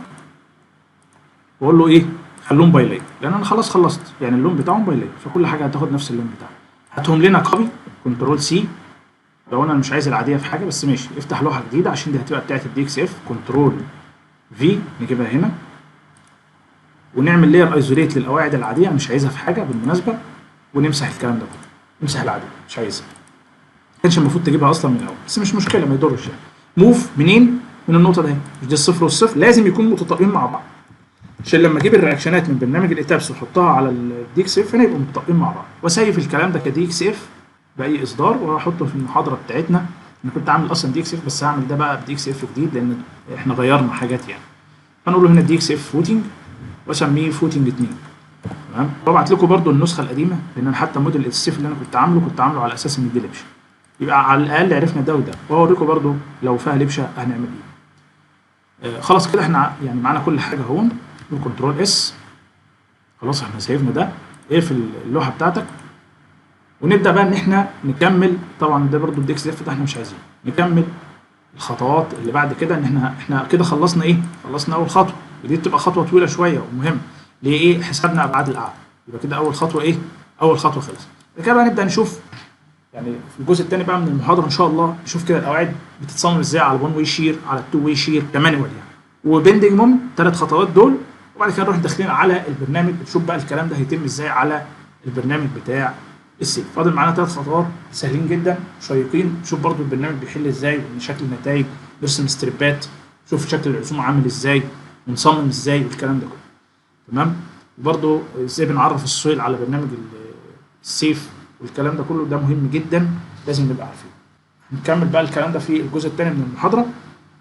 واقول له ايه خلوهم باي لاير، لان انا خلاص خلصت يعني اللون بتاعهم باي لاير، فكل حاجه هتاخد نفس اللون بتاعها. هاتهم لنا كوبي كنترول سي لو انا مش عايز العاديه في حاجه، بس ماشي افتح لوحه جديده عشان دي هتبقى بتاعت الدي اكس اف. كنترول في نجيبها هنا ونعمل لاير ايزوليت للقواعد العاديه، انا مش عايزها في حاجه بالمناسبه، ونمسح الكلام ده كله، نمسح العاديه مش عايزها، ما كانش المفروض تجيبها اصلا من الاول، بس مش مشكله ما يضرش يعني. موف منين؟ من النقطه دي، مش دي الصفر والصفر لازم يكونوا متطابقين مع بعض، عشان لما اجيب الرياكشنات من برنامج الايتابس واحطها على الدي اكس اف هنا يبقوا متطابقين مع بعض، واسيف الكلام ده كدي اكس اف باي اصدار واحطه في المحاضره بتاعتنا. انا كنت عامل اصلا دي اكس اف بس هعمل ده بقى بدي اكس اف جديد لان احنا غيرنا حاجات يعني. فنقول له هنا دي اكس اف فوتنج واسميه فوتنج 2. تمام. وابعت لكم برده النسخه القديمه لان انا حتى موديل الاس اف اللي انا كنت عامله على اساس ان دي لبشه، يبقى على الاقل عرفنا ده وده، واوريكم برده لو فيها لبشه هنعمل ايه. خلاص كده احنا يعني معانا كل حاجه اهو. كنترول اس، خلاص احنا سيفنا ده، اقفل اللوحه بتاعتك ونبدا بقى ان احنا نكمل. طبعا ده برده الدي اكس اف ده احنا مش عايزينه، نكمل الخطوات اللي بعد كده. ان احنا كده خلصنا ايه؟ خلصنا اول خطوه، ودي بتبقى خطوه طويله شويه ومهمه. ليه؟ ايه؟ حسابنا ابعاد القاعده. يبقى كده اول خطوه ايه؟ اول خطوه خلص. كده بقى نبدا نشوف يعني في الجزء الثاني بقى من المحاضره ان شاء الله نشوف كده القواعد بتتصمم ازاي على 1 واي شير، على 2 واي شير كمانوال يعني، وبندنج موم 3 خطوات دول، وبعد كده نروح داخلين على البرنامج نشوف بقى الكلام ده هيتم ازاي على البرنامج بتاع السيف. فاضل معانا 3 خطوات سهلين جدا شيقين. نشوف برضو البرنامج بيحل ازاي ومن شكل النتائج، نرسم ستريبات، نشوف شكل الرسوم عامل ازاي ونصمم ازاي والكلام ده كله. تمام. وبرضو ازاي بنعرف السويل على برنامج السيف والكلام ده كله، ده مهم جدا لازم نبقى عارفين. نكمل بقى الكلام ده في الجزء الثاني من المحاضره.